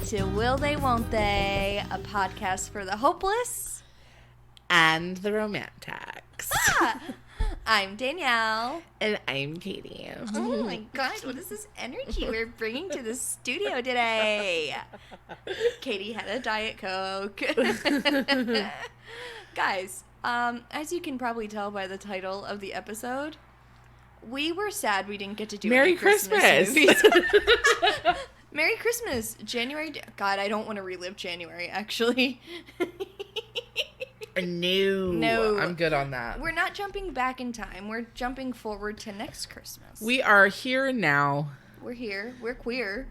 to Will They, Won't They, a podcast for the hopeless and the romantics. I'm Danielle. And I'm Katie. Oh my god, what is this energy we're bringing to the studio today? Katie had a Diet Coke. Guys, as you can probably tell by the title of the episode, we were sad we didn't get to do Merry any Christmas Christmas. movies. Merry Christmas. January. God, I don't want to relive January, actually. No. I'm good on that. We're not jumping back in time. We're jumping forward to next Christmas. We are here and now. We're here. We're queer.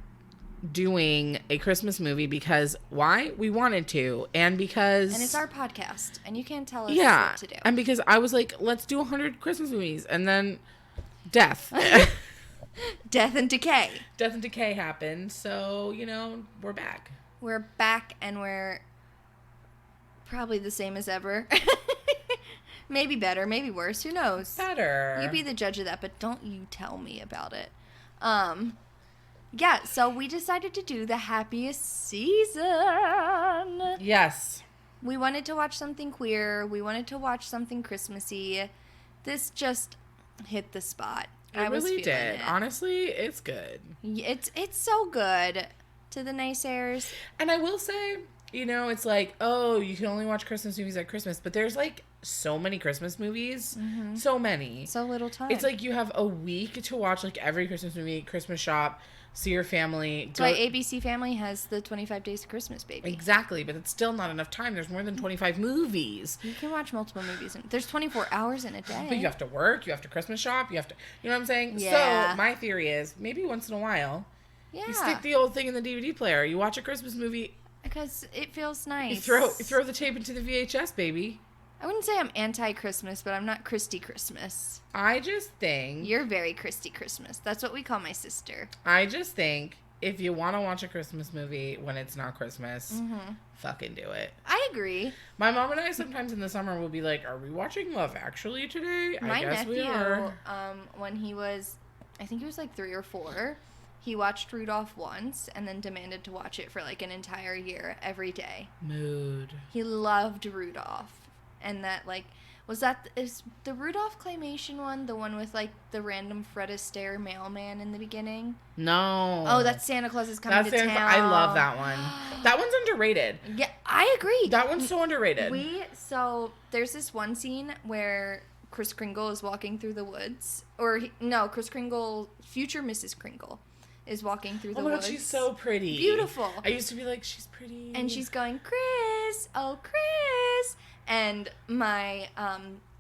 Doing a Christmas movie because why? We wanted to. And because... And it's our podcast. And you can't tell us what to do. And because I was like, let's do 100 Christmas movies. And then death. Death and decay. Death and decay happened. So, we're back. We're back and we're probably the same as ever. Maybe better, maybe worse. Who knows? Better. You be the judge of that, but don't you tell me about it. Yeah, so we decided to do the happiest season. Yes. We wanted to watch something queer. We wanted to watch something Christmassy. This just hit the spot. I really did. Honestly, it's good. It's so good to the naysayers. And I will say, it's like, oh, you can only watch Christmas movies at Christmas. But there's like so many Christmas movies. Mm-hmm. So many. So little time. It's like you have a week to watch like every Christmas movie, Christmas shop, see your family. That's why ABC Family has the 25 Days of Christmas, baby. Exactly, but it's still not enough time. There's more than 25 movies. You can watch multiple movies. There's 24 hours in a day. But you have to work, you have to Christmas shop, you have to... You know what I'm saying? Yeah. So, my theory is, maybe once in a while, you stick the old thing in the DVD player. You watch a Christmas movie... Because it feels nice. You throw the tape into the VHS, baby. I wouldn't say I'm anti-Christmas, but I'm not Christy Christmas. I just think... You're very Christy Christmas. That's what we call my sister. I just think... If you want to watch a Christmas movie when it's not Christmas, fucking do it. I agree. My mom and I sometimes in the summer will be like, are we watching Love Actually today? My I guess nephew, we are. When he was, I think he was like 3 or 4, he watched Rudolph once and then demanded to watch it for like an entire year every day. Mood. He loved Rudolph. And that is the Rudolph claymation one the one with like the random Fred Astaire mailman in the beginning? No. Oh, that's Santa Claus is coming to town. I love that one. That one's underrated. Yeah, I agree. That one's so underrated. So there's this one scene where Kris Kringle is walking through the woods. Kris Kringle, future Mrs. Kringle, is walking through the woods. Oh my God, she's so pretty. Beautiful. I used to be like, she's pretty. And she's going, Chris, oh Chris. And my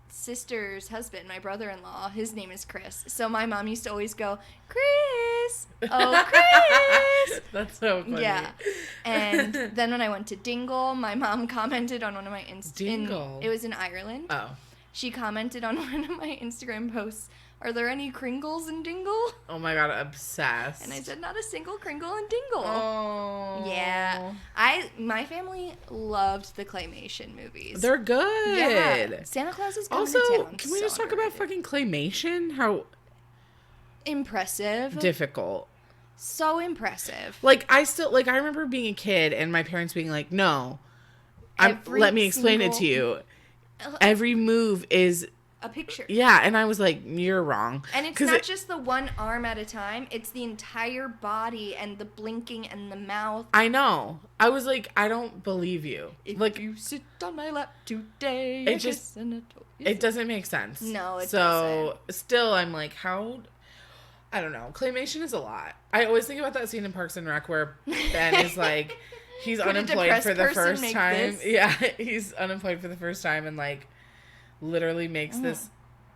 sister's husband, my brother-in-law, his name is Chris. So my mom used to always go, Chris, oh Chris. That's so funny. Yeah. And then when I went to Dingle, my mom commented on one of my Dingle? It was in Ireland. Oh. She commented on one of my Instagram posts, are there any Kringles in Dingle? Oh my God, obsessed. And I said, not a single Kringle in Dingle. Oh. Yeah. My family loved the claymation movies. They're good. Yeah. Santa Claus is coming to town. Also, can we just talk about fucking claymation? How impressive. Difficult. So impressive. Like, I remember being a kid and my parents being like, no, let me explain it to you. Every move is a picture. Yeah, and I was like, you're wrong. And it's not just the one arm at a time. It's the entire body and the blinking and the mouth. I know. I was like, I don't believe you. If you sit on my lap today, it doesn't make sense. No, it doesn't. So, still, I'm like, how... I don't know. Claymation is a lot. I always think about that scene in Parks and Rec where Ben is like... He's unemployed for the first time. Yeah, he's unemployed for the first time and like literally makes this.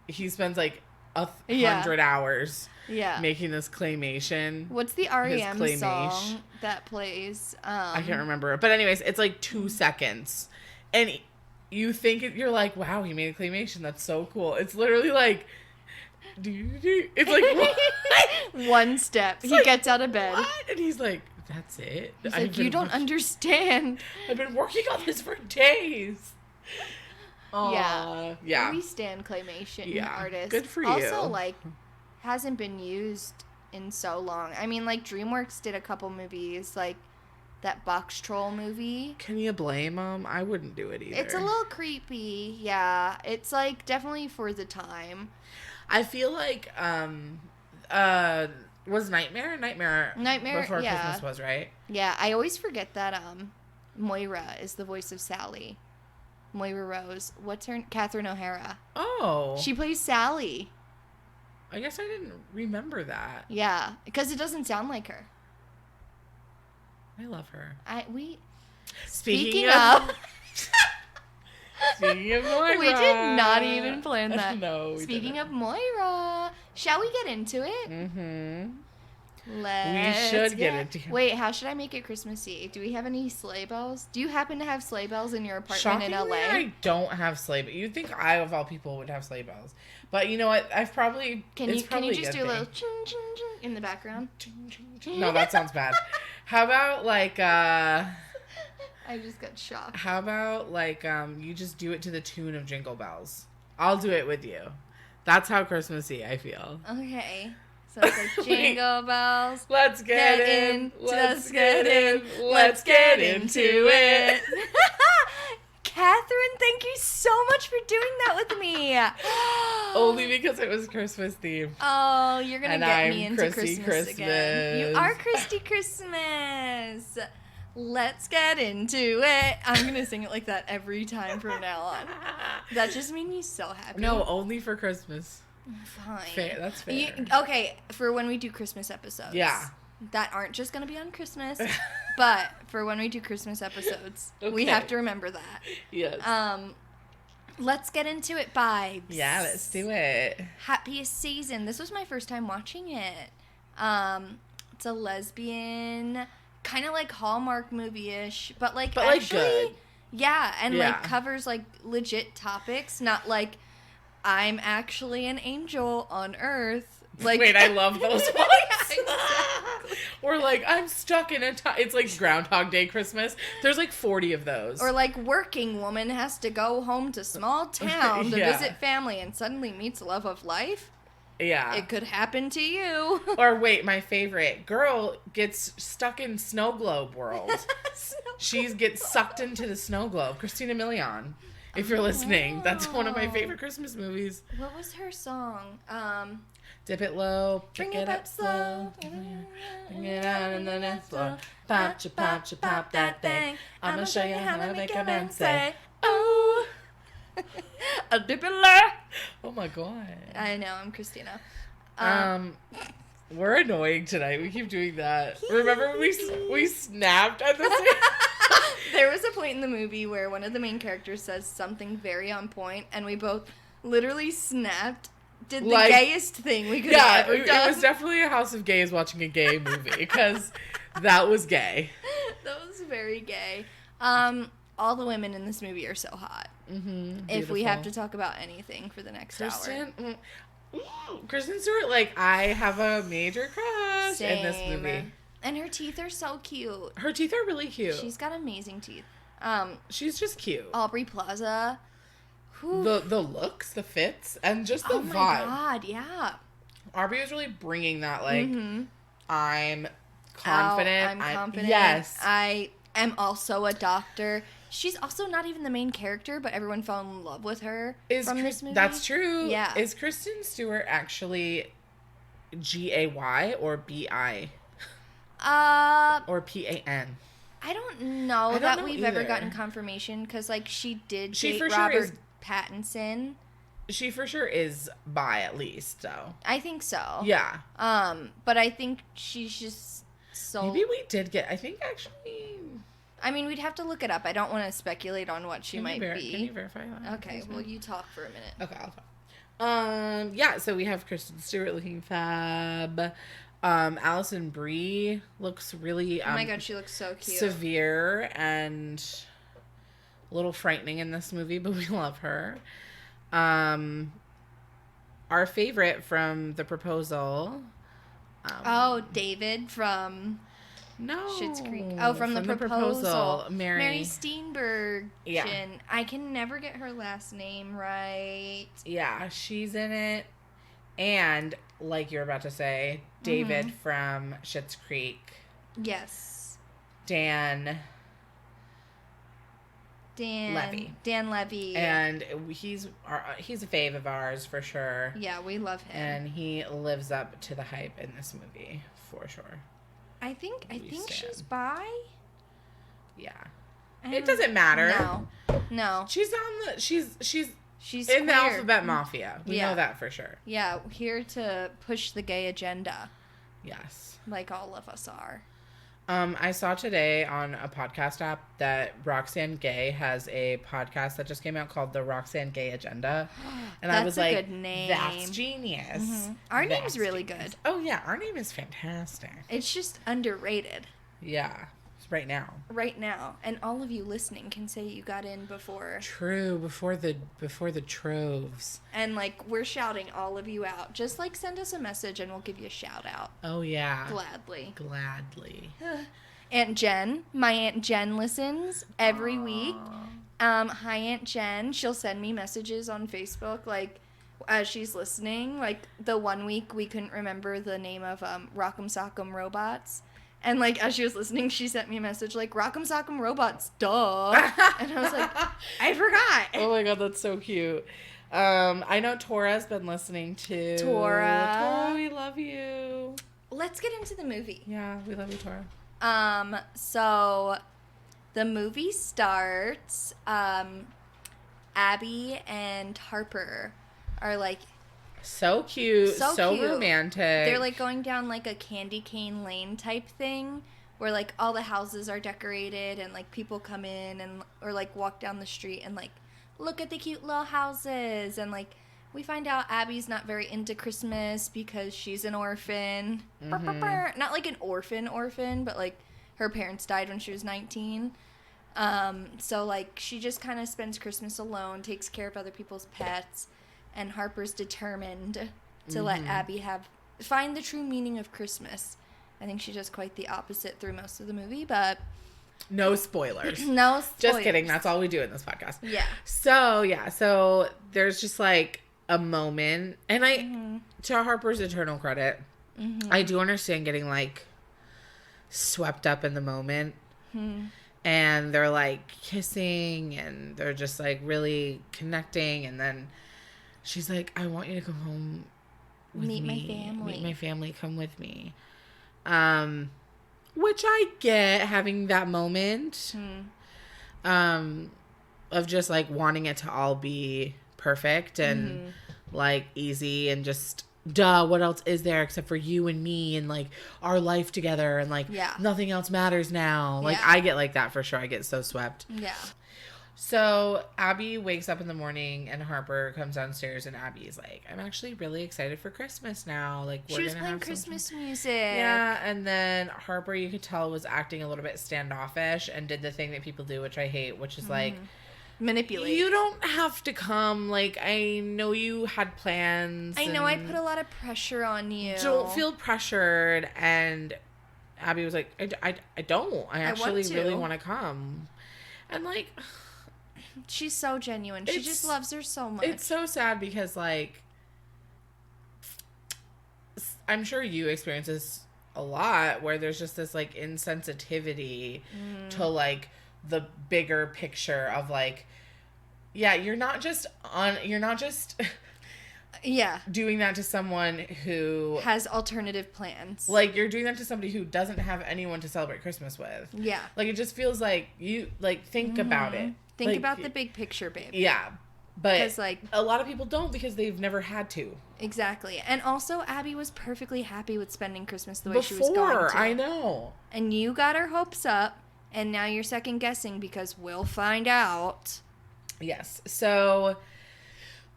He spends like 100 hours making this claymation. What's the REM song that plays? I can't remember. But anyways, it's like 2 seconds. And you think you're like, wow, he made a claymation. That's so cool. It's literally like... It's like... What? One step. He gets out of bed. What? And he's like... That's it. He's like, you don't understand. I've been working on this for days. Yeah. Yeah. We stand claymation artists. Good for you. Also, like, hasn't been used in so long. I mean, like, DreamWorks did a couple movies, like, that box troll movie. Can you blame them? I wouldn't do it either. It's a little creepy. Yeah. It's like definitely for the time. I feel like was Nightmare before Christmas was, right? Yeah, I always forget that Moira is the voice of Sally. Moira Rose. What's her? Catherine O'Hara. Oh. She plays Sally. I guess I didn't remember that. Yeah, because it doesn't sound like her. I love her. Speaking of Speaking of Moira. We did not even plan that. No, we Speaking didn't. of Moira, shall we get into it? Mm-hmm. We should get into it. Wait, how should I make it Christmassy? Do we have any sleigh bells? Do you happen to have sleigh bells in your apartment Shockingly, in LA? I don't have sleigh bells. You'd think I, of all people, would have sleigh bells. But you know what? I've probably... Can you just do a little ching, ching, ching in the background? No, that sounds bad. How about, like, I just got shocked. How about, like, you just do it to the tune of Jingle Bells? I'll do it with you. That's how Christmassy I feel. Okay. So it's like Jingle Bells. Let's get in. Let's get in. Let's get into it. Catherine, thank you so much for doing that with me. Only because it was Christmas themed. Oh, you're going to get me into Christy Christmas again. You are Christy Christmas. Let's get into it. I'm going to sing it like that every time from now on. That just made me so happy. No, only for Christmas. Fine. Fair, that's fair. Okay, for when we do Christmas episodes. Yeah. That aren't just going to be on Christmas, but for when we do Christmas episodes, we have to remember that. Yes. Let's get into it, vibes. Yeah, let's do it. Happiest season. This was my first time watching it. It's a lesbian, kind of like Hallmark movie-ish, but actually, like good. Yeah, and like covers like legit topics, not like I'm actually an angel on Earth. Like, wait, I love those ones. Exactly. Or like I'm stuck in it's like Groundhog Day Christmas. There's like 40 of those. Or like working woman has to go home to small town to visit family and suddenly meets love of life. Yeah. It could happen to you. Or wait, my favorite girl gets stuck in snow globe world. She gets sucked into the snow globe. Christina Milian. If you're listening, that's one of my favorite Christmas movies. What was her song? Dip it low, pick it up slow, bring it out on the dance floor. Pop, pop that thing. I'm gonna show you how to make a man say, oh. A dip it low. Oh my god. I know, I'm Christina. We're annoying tonight. We keep doing that. Remember when we snapped at the same. There was a point in the movie where one of the main characters says something very on point, and we both literally snapped. Did the gayest thing we could have ever done. It was definitely a House of Gays watching a gay movie, because that was gay. That was very gay. All the women in this movie are so hot. Mm-hmm, if we have to talk about anything for the next hour. Kristen Stewart, like, I have a major crush in this movie. And her teeth are so cute. Her teeth are really cute. She's got amazing teeth. She's just cute. Aubrey Plaza. The looks, the fits, and just the vibe. Oh my god, yeah. Aubrey was really bringing that, like, I'm confident. I'm confident. Yes. I am also a doctor. She's also not even the main character, but everyone fell in love with her from this movie. That's true. Yeah. Is Kristen Stewart actually Gay or Bi? Or Pan? I don't know that we've ever gotten confirmation, because, like, she did date Robert Pattinson. She for sure is bi, at least, though. I think so. Yeah. But I think she's just so... Maybe we did get... I think, actually... I mean, we'd have to look it up. I don't want to speculate on what she might be. Can you verify that? Okay, well, you talk for a minute. Okay, I'll talk. Yeah, so we have Kristen Stewart looking fab. Alison Brie looks really... oh my god, she looks so cute. Severe and a little frightening in this movie, but we love her. Our favorite from The Proposal. David from... No. Schitt's Creek. Oh, from the proposal. Mary Steenburgen. Yeah. I can never get her last name right. Yeah, she's in it. And, like you're about to say, David from Schitt's Creek. Yes. Dan Levy. Dan Levy. And he's a fave of ours for sure. Yeah, we love him. And he lives up to the hype in this movie for sure. I think she's bi. Yeah. It doesn't matter. No. She's in queer. the Alphabet Mafia. We know that for sure. Yeah, here to push the gay agenda. Yes. Like all of us are. I saw today on a podcast app that Roxanne Gay has a podcast that just came out called The Roxanne Gay Agenda. And I was like, good name. That's genius. Mm-hmm. Our name's really good. Oh, yeah. Our name is fantastic. It's just underrated. Yeah. Right now. And all of you listening can say you got in before. True. Before the troves. And, like, we're shouting all of you out. Just, like, send us a message and we'll give you a shout out. Oh, yeah. Gladly. Aunt Jen. My Aunt Jen listens every week. Hi, Aunt Jen. She'll send me messages on Facebook, like, as she's listening. Like, the one week we couldn't remember the name of Rock'em Sock'em Robots. And, like, as she was listening, she sent me a message, like, Rock'em Sock'em Robots, duh. And I was like, I forgot. Oh, my God, that's so cute. I know Tora's been listening to. Tora, we love you. Let's get into the movie. Yeah, we love you, Tora. So, the movie starts, Abby and Harper are, like... So cute, so romantic. They're, like, going down, like, a candy cane lane type thing where, like, all the houses are decorated and, like, people come in and or, like, walk down the street and, like, look at the cute little houses. And, like, we find out Abby's not very into Christmas because she's an orphan. Mm-hmm. Not, like, an orphan, but, like, her parents died when she was 19. So, like, she just kind of spends Christmas alone, takes care of other people's pets. And Harper's determined to let Abby find the true meaning of Christmas. I think she does quite the opposite through most of the movie, but... No spoilers. No spoilers. Just kidding. That's all we do in this podcast. Yeah. So there's just, like, a moment. And to Harper's eternal credit, I do understand getting, like, swept up in the moment. And they're, like, kissing, and they're just, like, really connecting, and then... She's like, I want you to come home with me. Meet my family. Come with me. Which I get having that moment of just, like, wanting it to all be perfect and, like, easy and just, duh, what else is there except for you and me and, like, our life together and, like, nothing else matters now. Like, I get like that for sure. I get so swept. Yeah. So Abby wakes up in the morning and Harper comes downstairs and Abby's like, I'm actually really excited for Christmas now. Like, we're gonna have playing Christmas music. Yeah, and then Harper, you could tell, was acting a little bit standoffish and did the thing that people do, which I hate, which is like manipulate. You don't have to come. Like, I know you had plans. I know I put a lot of pressure on you. Don't feel pressured. And Abby was like, I don't. I actually really want to come. And like... She's so genuine. She just loves her so much. It's so sad because, like, I'm sure you experience this a lot where there's just this, like, insensitivity to, like, the bigger picture of, like, you're not just doing that to someone who has alternative plans. Like, you're doing that to somebody who doesn't have anyone to celebrate Christmas with. Yeah. Like, it just feels like you, like, think about it. Think about the big picture, babe. Yeah. But like, a lot of people don't because they've never had to. Exactly. And also, Abby was perfectly happy with spending Christmas the way she was going to. I know. And you got her hopes up, and now you're second guessing because we'll find out. Yes. So,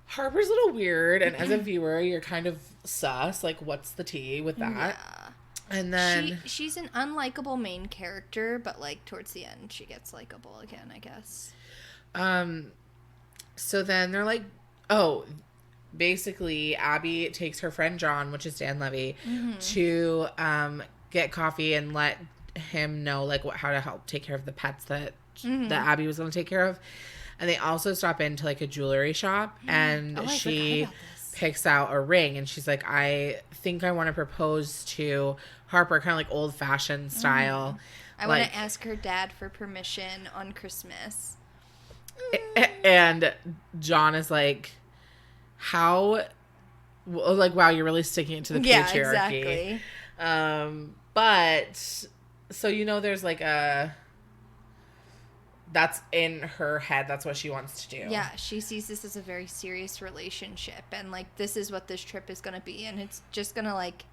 Harper's a little weird, and as a viewer, you're kind of sus. Like, what's the tea with that? Yeah. And then... She's an unlikable main character, but, like, towards the end, she gets likable again, I guess. So then they're like, basically Abby takes her friend John, which is Dan Levy, to get coffee and let him know, like, how to help take care of the pets that Abby was going to take care of. And they also stop into, like, a jewelry shop, and she picks out a ring, and she's like, I think I want to propose to Harper, kind of like old-fashioned style. I want to ask her dad for permission on Christmas. And John is like, how, like, wow, you're really sticking it to the patriarchy. Exactly. But, so, you know, there's like that's in her head. That's what she wants to do. Yeah, she sees this as a very serious relationship. And, like, this is what this trip is going to be. And it's just going to, like,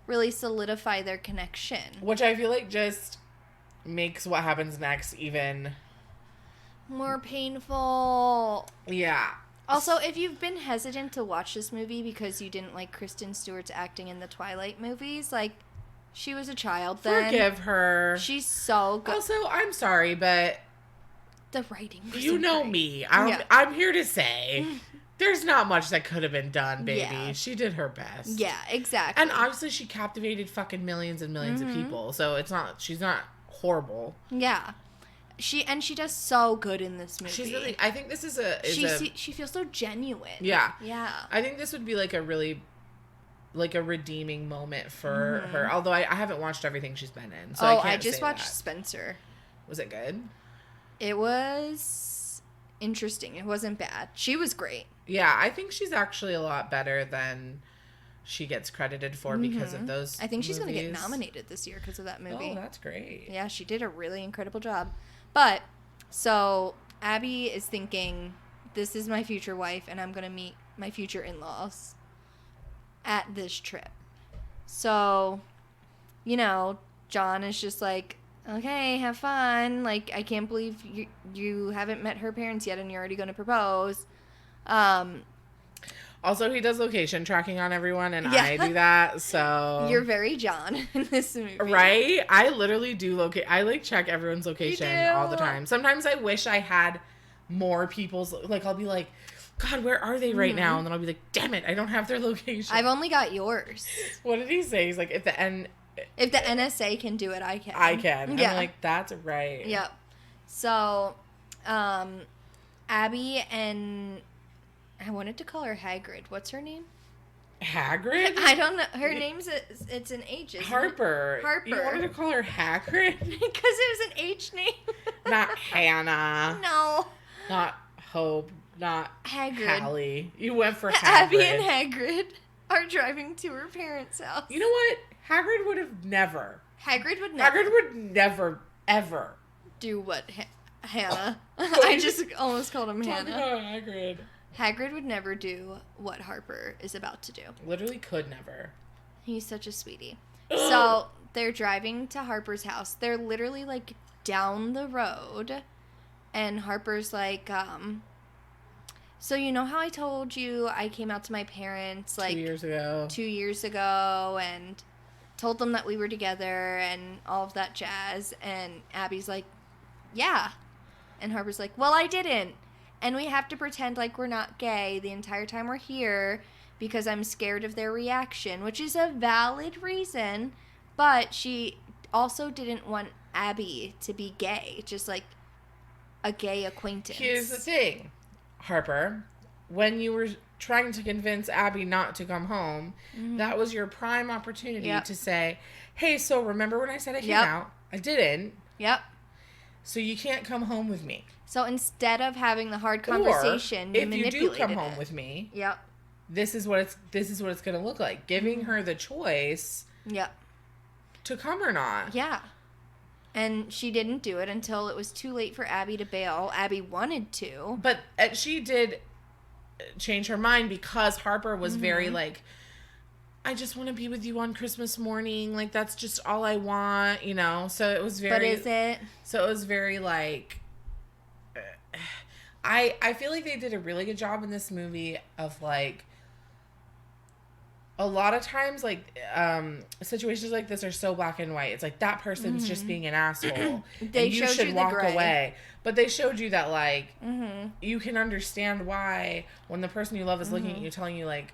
really solidify their connection. Which I feel like just makes what happens next even more painful. Yeah. Also, if you've been hesitant to watch this movie because you didn't like Kristen Stewart's acting in the Twilight movies, like, she was a child then. Forgive her. She's so good. Also, I'm sorry, but the writing was you know great. Me. I'm here to say there's not much that could have been done, baby. Yeah. She did her best. Yeah, exactly. And obviously she captivated fucking millions and millions of people. So she's not horrible. Yeah. She does so good in this movie. She's really, I think this is she feels so genuine. Yeah. Yeah. I think this would be like a really, like a redeeming moment for her. Although I haven't watched everything she's been in. So I just watched Spencer. Was it good? It was interesting. It wasn't bad. She was great. Yeah, I think she's actually a lot better than she gets credited for because of those I think she's going to get nominated this year because of that movie. Oh, that's great. Yeah, she did a really incredible job. But, so, Abby is thinking, this is my future wife, and I'm going to meet my future in-laws at this trip. So, you know, John is just like, okay, have fun. Like, I can't believe you haven't met her parents yet, and you're already going to propose. Also, he does location tracking on everyone, and I do that, so... You're very John in this movie. Right? I literally do I, like, check everyone's location all the time. Sometimes I wish I had more people's... Like, I'll be like, God, where are they right now? And then I'll be like, damn it, I don't have their location. I've only got yours. What did he say? He's like, if the NSA can do it, I can. I can. Yeah. I'm like, that's right. Yep. So, Abby and... I wanted to call her Hagrid. What's her name? Hagrid? I don't know. Her name's it's an H. Harper. Harper. You wanted to call her Hagrid? Because it was an H name. Not Hannah. No. Not Hope. Not Hagrid. Hallie. You went for Hagrid. Abby and Hagrid are driving to her parents' house. You know what? Hagrid would have never. Hagrid would never. Hagrid would never, ever. Do what Hannah. I just almost called him Hannah. Talk about Hagrid. Hagrid would never do what Harper is about to do. Literally could never. He's such a sweetie. So they're driving to Harper's house. They're literally like down the road. And Harper's like, so you know how I told you I came out to my parents like 2 years ago and told them that we were together and all of that jazz. And Abby's like, yeah. And Harper's like, well, I didn't. And we have to pretend like we're not gay the entire time we're here because I'm scared of their reaction, which is a valid reason. But she also didn't want Abby to be gay, just like a gay acquaintance. Here's the thing, Harper. When you were trying to convince Abby not to come home, that was your prime opportunity to say, hey, so remember when I said I came out? I didn't. Yep. So you can't come home with me. So instead of having the hard conversation, you manipulated it. If you do come home with me, yep. This is what it's going to look like. Giving her the choice, yep, to come or not. Yeah. And she didn't do it until it was too late for Abby to bail. Abby wanted to, but she did change her mind because Harper was very like, I just want to be with you on Christmas morning. Like, that's just all I want, you know? So it was very... But is it? So it was very, like... I feel like they did a really good job in this movie of, like... A lot of times, like, situations like this are so black and white. It's like, that person's just being an asshole. They showed you should walk away. But they showed you that, like, you can understand why when the person you love is looking at you, telling you, like,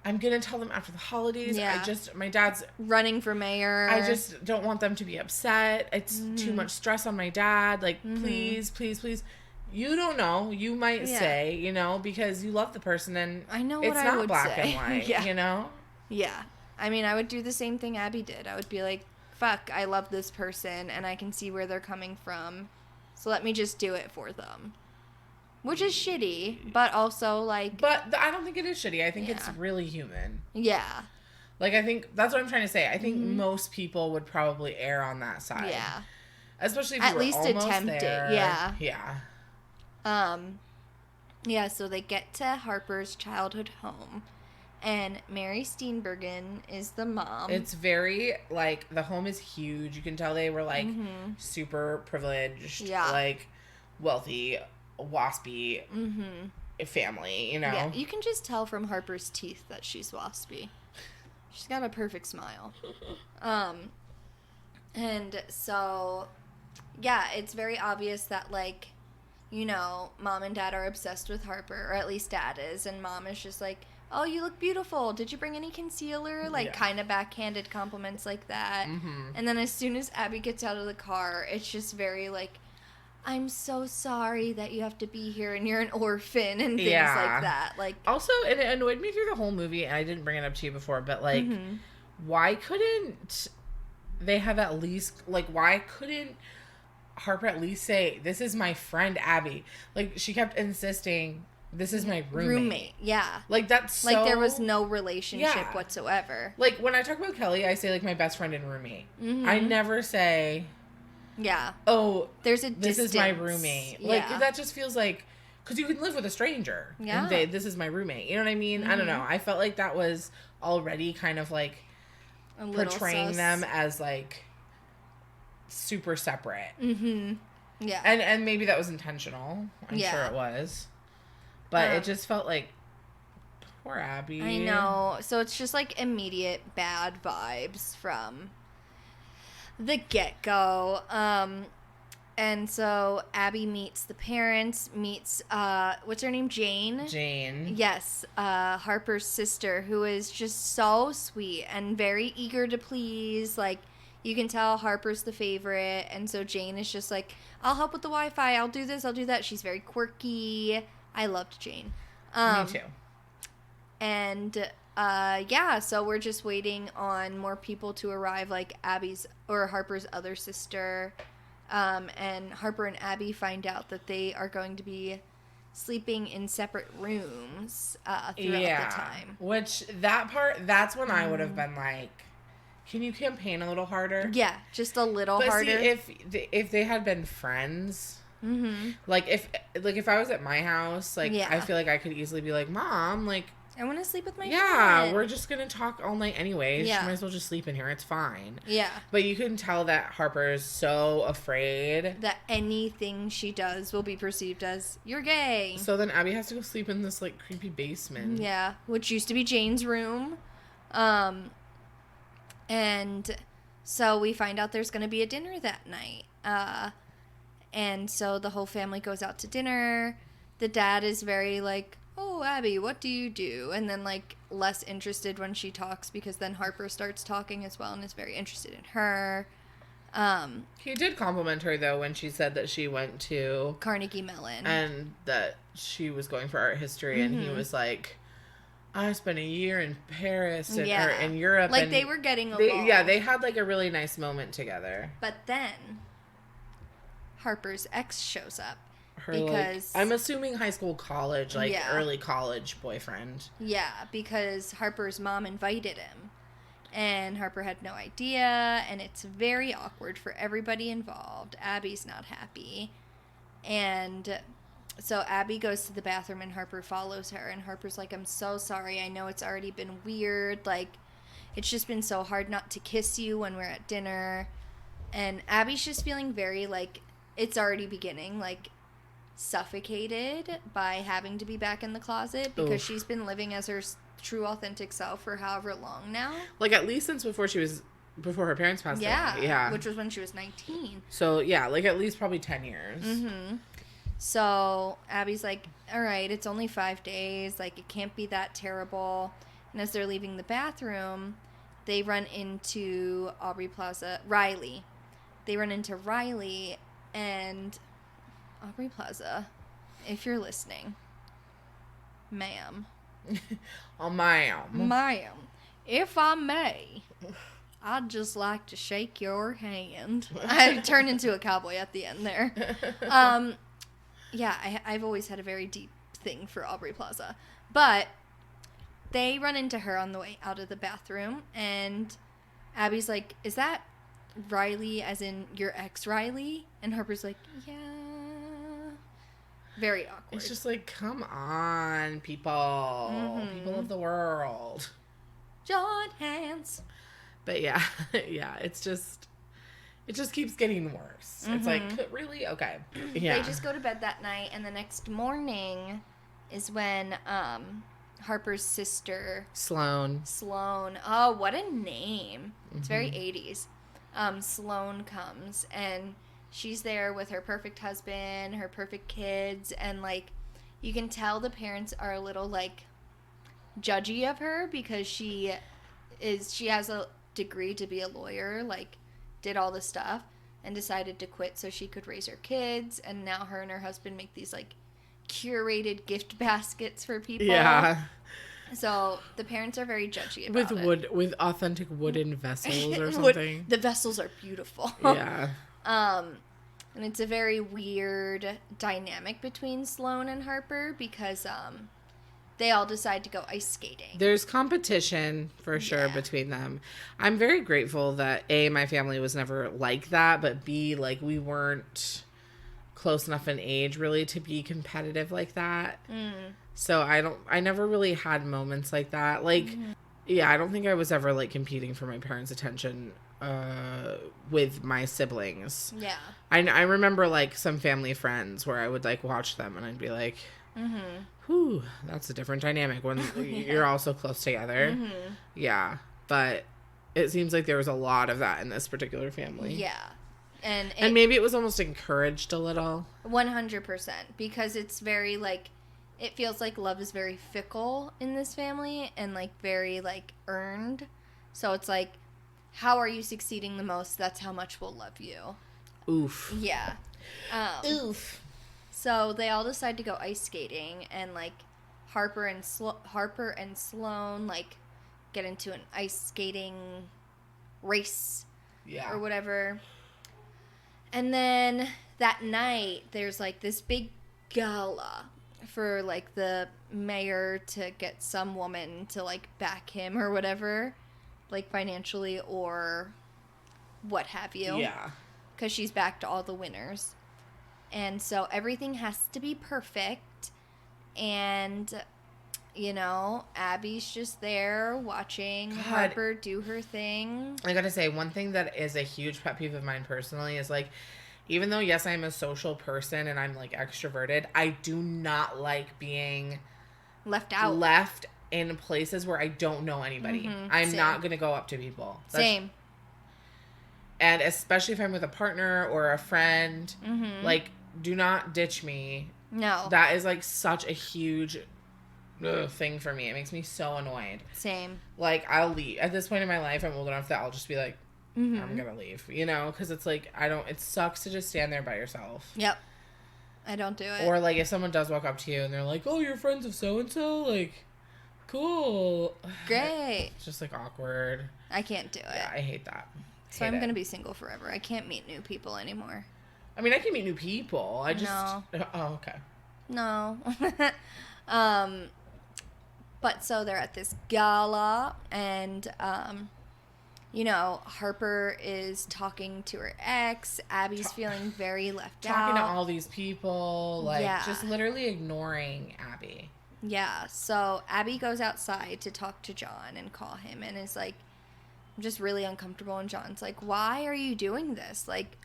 I'm going to tell them after the holidays. Yeah. My dad's running for mayor. I just don't want them to be upset. It's too much stress on my dad. Like, please, please, please. You don't know. You might say, you know, because you love the person and I know it's what not black and white, you know? Yeah. I mean, I would do the same thing Abby did. I would be like, fuck, I love this person and I can see where they're coming from. So let me just do it for them. Which is shitty, but also, like... But I don't think it is shitty. I think it's really human. Yeah. Like, I think... That's what I'm trying to say. I think most people would probably err on that side. Yeah. Especially if you were almost there. At least attempt it, yeah. Yeah. Yeah, so they get to Harper's childhood home. And Mary Steenburgen is the mom. It's very, like, the home is huge. You can tell they were, like, super privileged. Yeah. Like, wealthy... waspy family, you know? Yeah, you can just tell from Harper's teeth that she's waspy. She's got a perfect smile. And so, yeah, it's very obvious that, like, you know, mom and dad are obsessed with Harper, or at least dad is, and mom is just like, oh, you look beautiful. Did you bring any concealer? Like, kind of backhanded compliments like that. And then as soon as Abby gets out of the car, it's just very, like, I'm so sorry that you have to be here and you're an orphan and things like that. Like, also, it annoyed me through the whole movie, and I didn't bring it up to you before, but, like, why couldn't they have at least, like, why couldn't Harper at least say, this is my friend Abby? Like, she kept insisting, this is my roommate. Yeah. Like, that's so... Like, there was no relationship whatsoever. Like, when I talk about Kelly, I say, like, my best friend and roommate. I never say... Yeah. Oh, there's a this distance. Is my roommate. Like, that just feels like, because you can live with a stranger. Yeah. And this is my roommate. You know what I mean? I don't know. I felt like that was already kind of like portraying them as like super separate. Yeah. And maybe that was intentional. I'm sure it was. But it just felt like, poor Abby. I know. So it's just like immediate bad vibes from the get-go. And so Abby meets the parents, meets what's her name? Jane. Yes, Harper's sister, who is just so sweet and very eager to please. Like, you can tell Harper's the favorite, and so Jane is just like, I'll help with the Wi-Fi, I'll do this, I'll do that. She's very quirky. I loved Jane. Me too. And so we're just waiting on more people to arrive, like Abby's or Harper's other sister. And Harper and Abby find out that they are going to be sleeping in separate rooms throughout the time. Which, that's when I would have been like, can you campaign a little harder? Yeah, just a little harder. See, if they had been friends, like if I was at my house, like I feel like I could easily be like, Mom, like, I want to sleep with my friend. Yeah, we're just going to talk all night anyways. Yeah. She might as well just sleep in here. It's fine. Yeah. But you can tell that Harper is so afraid that anything she does will be perceived as, you're gay. So then Abby has to go sleep in this, like, creepy basement. Yeah, which used to be Jane's room. And so we find out there's going to be a dinner that night. And so the whole family goes out to dinner. The dad is very, like, oh, Abby, what do you do? And then, like, less interested when she talks, because then Harper starts talking as well and is very interested in her. He did compliment her, though, when she said that she went to Carnegie Mellon. And that she was going for art history, and he was like, I spent a year in Paris and or in Europe. Like, and they were getting along. They had, like, a really nice moment together. But then Harper's ex shows up. Because I'm assuming high school, college, like early college boyfriend. Yeah, because Harper's mom invited him, and Harper had no idea, and it's very awkward for everybody involved. Abby's not happy, and so Abby goes to the bathroom, and Harper follows her, and Harper's like, I'm so sorry, I know it's already been weird, like, it's just been so hard not to kiss you when we're at dinner, and Abby's just feeling very, like, it's already beginning, like, suffocated by having to be back in the closet because she's been living as her true authentic self for however long now. Like, at least since before her parents passed away. Yeah. Which was when she was 19. So, yeah, like at least probably 10 years. So Abby's like, all right, it's only 5 days. Like, it can't be that terrible. And as they're leaving the bathroom, they run into Riley. They run into Riley, and Aubrey Plaza, if you're listening, ma'am. Oh, ma'am. Ma'am, if I may, I'd just like to shake your hand. I turned into a cowboy at the end there. Yeah, I've always had a very deep thing for Aubrey Plaza. But they run into her on the way out of the bathroom, and Abby's like, is that Riley, as in your ex Riley? And Harper's like, yeah. Very awkward. It's just like, come on, people. Mm-hmm. People of the world. Join hands. But yeah, it just keeps getting worse. Mm-hmm. It's like, really? Okay. Yeah. They just go to bed that night, and the next morning is when Harper's sister... Sloane. Oh, what a name. Mm-hmm. It's very 80s. Sloane comes, and she's there with her perfect husband, her perfect kids, and, like, you can tell the parents are a little, like, judgy of her because she has a degree to be a lawyer, like, did all this stuff, and decided to quit so she could raise her kids, and now her and her husband make these, like, curated gift baskets for people. Yeah. So the parents are very judgy about it. With authentic wooden vessels or something. The vessels are beautiful. Yeah. And it's a very weird dynamic between Sloane and Harper because they all decide to go ice skating. There's competition for sure between them. I'm very grateful that A, my family was never like that, but B, like, we weren't close enough in age really to be competitive like that. So I never really had moments like that. Like, yeah, I don't think I was ever, like, competing for my parents' attention with my siblings. Yeah. I remember, like, some family friends where I would, like, watch them and I'd be like, whew, that's a different dynamic when you're all so close together. Yeah. But it seems like there was a lot of that in this particular family. Yeah. And maybe it was almost encouraged a little. 100%. Because it's very, like, it feels like love is very fickle in this family and, like, very, like, earned. So it's like, how are you succeeding the most? That's how much we'll love you. Oof. Yeah. Oof. So they all decide to go ice skating, and, like, Harper and Sloane, like, get into an ice skating race or whatever. And then that night, there's, like, this big gala for, like, the mayor to get some woman to, like, back him or whatever, like, financially or what have you. Yeah. Because she's backed all the winners. And so everything has to be perfect. And, you know, Abby's just there watching Harper do her thing. I gotta say, one thing that is a huge pet peeve of mine personally is, like, even though, yes, I'm a social person and I'm, like, extroverted, I do not like being left out. Left in places where I don't know anybody. I'm not going to go up to people. Same. And especially if I'm with a partner or a friend, like, do not ditch me. No. That is, like, such a huge thing for me. It makes me so annoyed. Same. Like, I'll leave. At this point in my life, I'm old enough that I'll just be like, I'm gonna leave, you know, because it's like, it sucks to just stand there by yourself. Yep. I don't do it. Or, like, if someone does walk up to you and they're like, oh, you're friends of so-and-so, like, cool. Great. It's just, like, awkward. I can't do it. Yeah, I hate that. So I'm gonna be single forever. I can't meet new people anymore. I mean, I can meet new people. I just... No. Oh, okay. No. But so they're at this gala, and, you know, Harper is talking to her ex. Abby's feeling very left out. Talking to all these people. Like, just literally ignoring Abby. Yeah. So Abby goes outside to talk to John and call him, and is like, I'm just really uncomfortable. And John's like, why are you doing this? Like,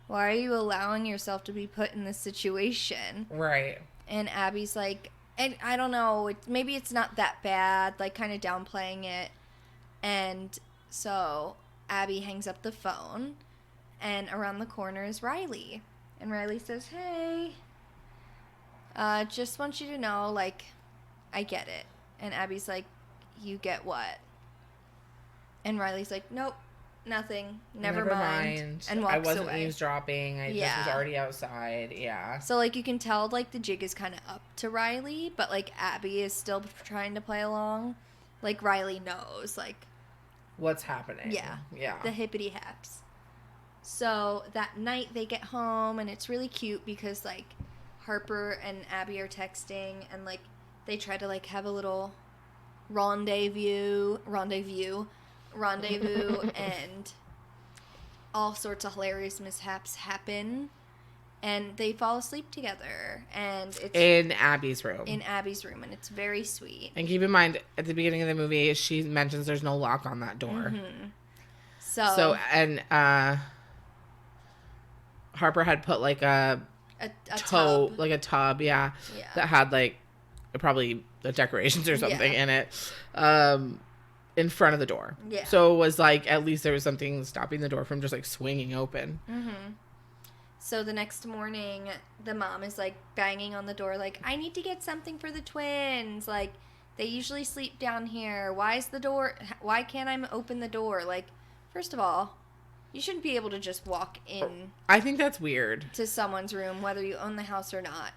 why are you allowing yourself to be put in this situation? Right. And Abby's like, I don't know, maybe it's not that bad, like, kind of downplaying it. And so Abby hangs up the phone, and around the corner is Riley. And Riley says, hey, just want you to know, like, I get it. And Abby's like, you get what? And Riley's like, nope, nothing, never mind. And walks away. I wasn't eavesdropping. I just was already outside. Yeah. So, like, you can tell, like, the jig is kind of up to Riley, but, like, Abby is still trying to play along. Like, Riley knows, like, what's happening. Yeah. Yeah. The hippity haps. So that night they get home, and it's really cute because, like, Harper and Abby are texting, and, like, they try to, like, have a little rendezvous, and all sorts of hilarious mishaps happen. And they fall asleep together, and it's in Abby's room. And it's very sweet. And keep in mind, at the beginning of the movie, she mentions there's no lock on that door. Mm-hmm. And Harper had put like a tub. like a tub, yeah, that had like probably the decorations or something in it, in front of the door. Yeah. So it was like at least there was something stopping the door from just like swinging open. Mm-hmm. So the next morning, the mom is, like, banging on the door, like, I need to get something for the twins. Like, they usually sleep down here. Why can't I open the door? Like, first of all, you shouldn't be able to just walk in. I think that's weird. To someone's room, whether you own the house or not.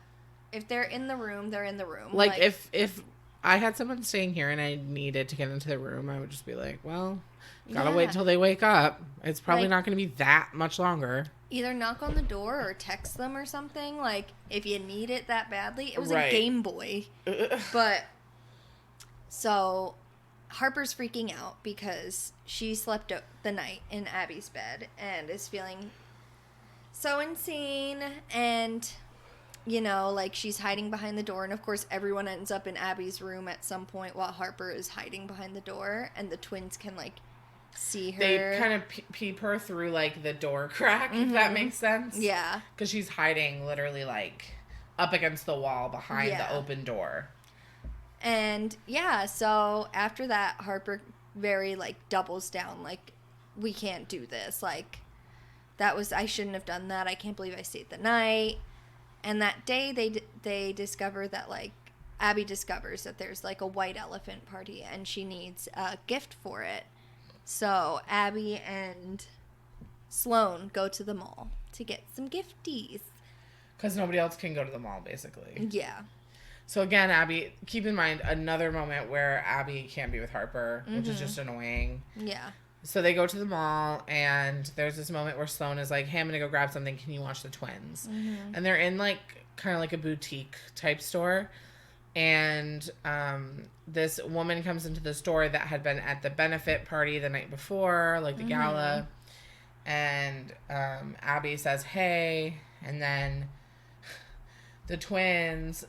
If they're in the room, they're in the room. Like if I had someone staying here and I needed to get into the room, I would just be like, well, gotta wait till they wake up. It's probably not going to be that much longer. Either knock on the door or text them or something. Like, if you need it that badly. It was a Game Boy. But, so, Harper's freaking out because she slept the night in Abby's bed and is feeling so insane. And, you know, like, she's hiding behind the door. And, of course, everyone ends up in Abby's room at some point while Harper is hiding behind the door. And the twins can, like, see her. They kind of peep her through, like, the door crack, if that makes sense. Yeah. Because she's hiding literally, like, up against the wall behind the open door. And, yeah, so after that, Harper very, like, doubles down, like, we can't do this. Like, I shouldn't have done that. I can't believe I stayed the night. And that day, they discover that, like, Abby discovers that there's, like, a white elephant party, and she needs a gift for it. So Abby and Sloane go to the mall to get some gifties. Because nobody else can go to the mall, basically. Yeah. So again, Abby, keep in mind another moment where Abby can't be with Harper, which is just annoying. Yeah. So they go to the mall, and there's this moment where Sloane is like, hey, I'm going to go grab something. Can you watch the twins? Mm-hmm. And they're in, like, kind of like a boutique type store. And this woman comes into the store that had been at the benefit party the night before, like the gala. And Abby says, hey. And then the twins,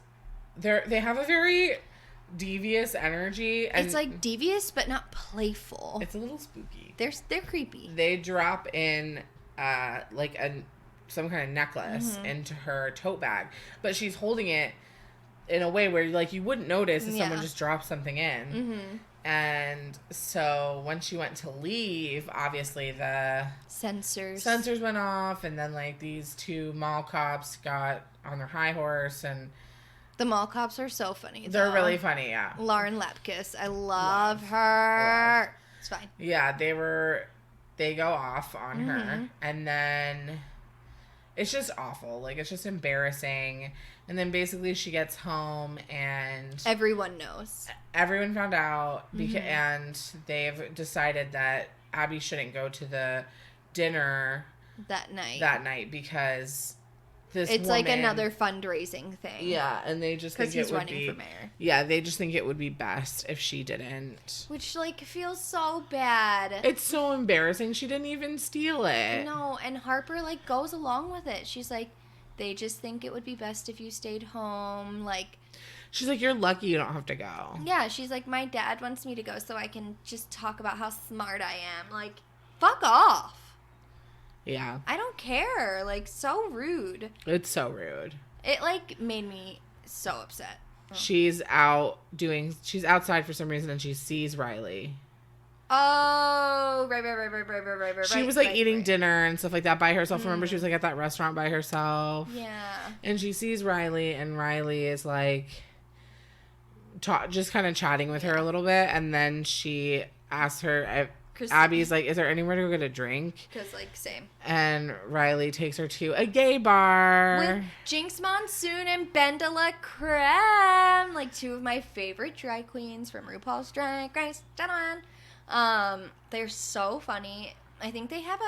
they have a very devious energy. And it's like devious, but not playful. It's a little spooky. They're creepy. They drop in like some kind of necklace into her tote bag. But she's holding it in a way where, like, you wouldn't notice if someone just dropped something in. Mm-hmm. And so when she went to leave, obviously the sensors went off, and then, like, these two mall cops got on their high horse, and the mall cops are so funny. They're really funny, yeah. Lauren Lapkus, I love her. It's fine. Yeah, they go off on her, and then it's just awful. Like, it's just embarrassing. And then basically she gets home, and everyone knows. Everyone found out, and they've decided that Abby shouldn't go to the dinner that night because it's like another fundraising thing. Yeah, and they just think he's running for mayor. Yeah, they just think it would be best if she didn't. Which, like, feels so bad. It's so embarrassing. She didn't even steal it. No, and Harper, like, goes along with it. She's like, they just think it would be best if you stayed home. Like, she's like, you're lucky you don't have to go. Yeah, she's like, my dad wants me to go so I can just talk about how smart I am. Like, fuck off. Yeah. I don't care. Like, so rude. It's so rude. It, like, made me so upset. She's outside for some reason, and she sees Riley. Oh, right. She was, like, eating dinner and stuff like that by herself. Remember, she was, like, at that restaurant by herself. Yeah. And she sees Riley, and Riley is, like, just kind of chatting with her a little bit. And then she asks her, Abby's like, is there anywhere to go get a drink? Because, like, same. And Riley takes her to a gay bar. With Jinx Monsoon and Ben de la Creme. Like, two of my favorite drag queens from RuPaul's Drag Race. They're so funny. I think they have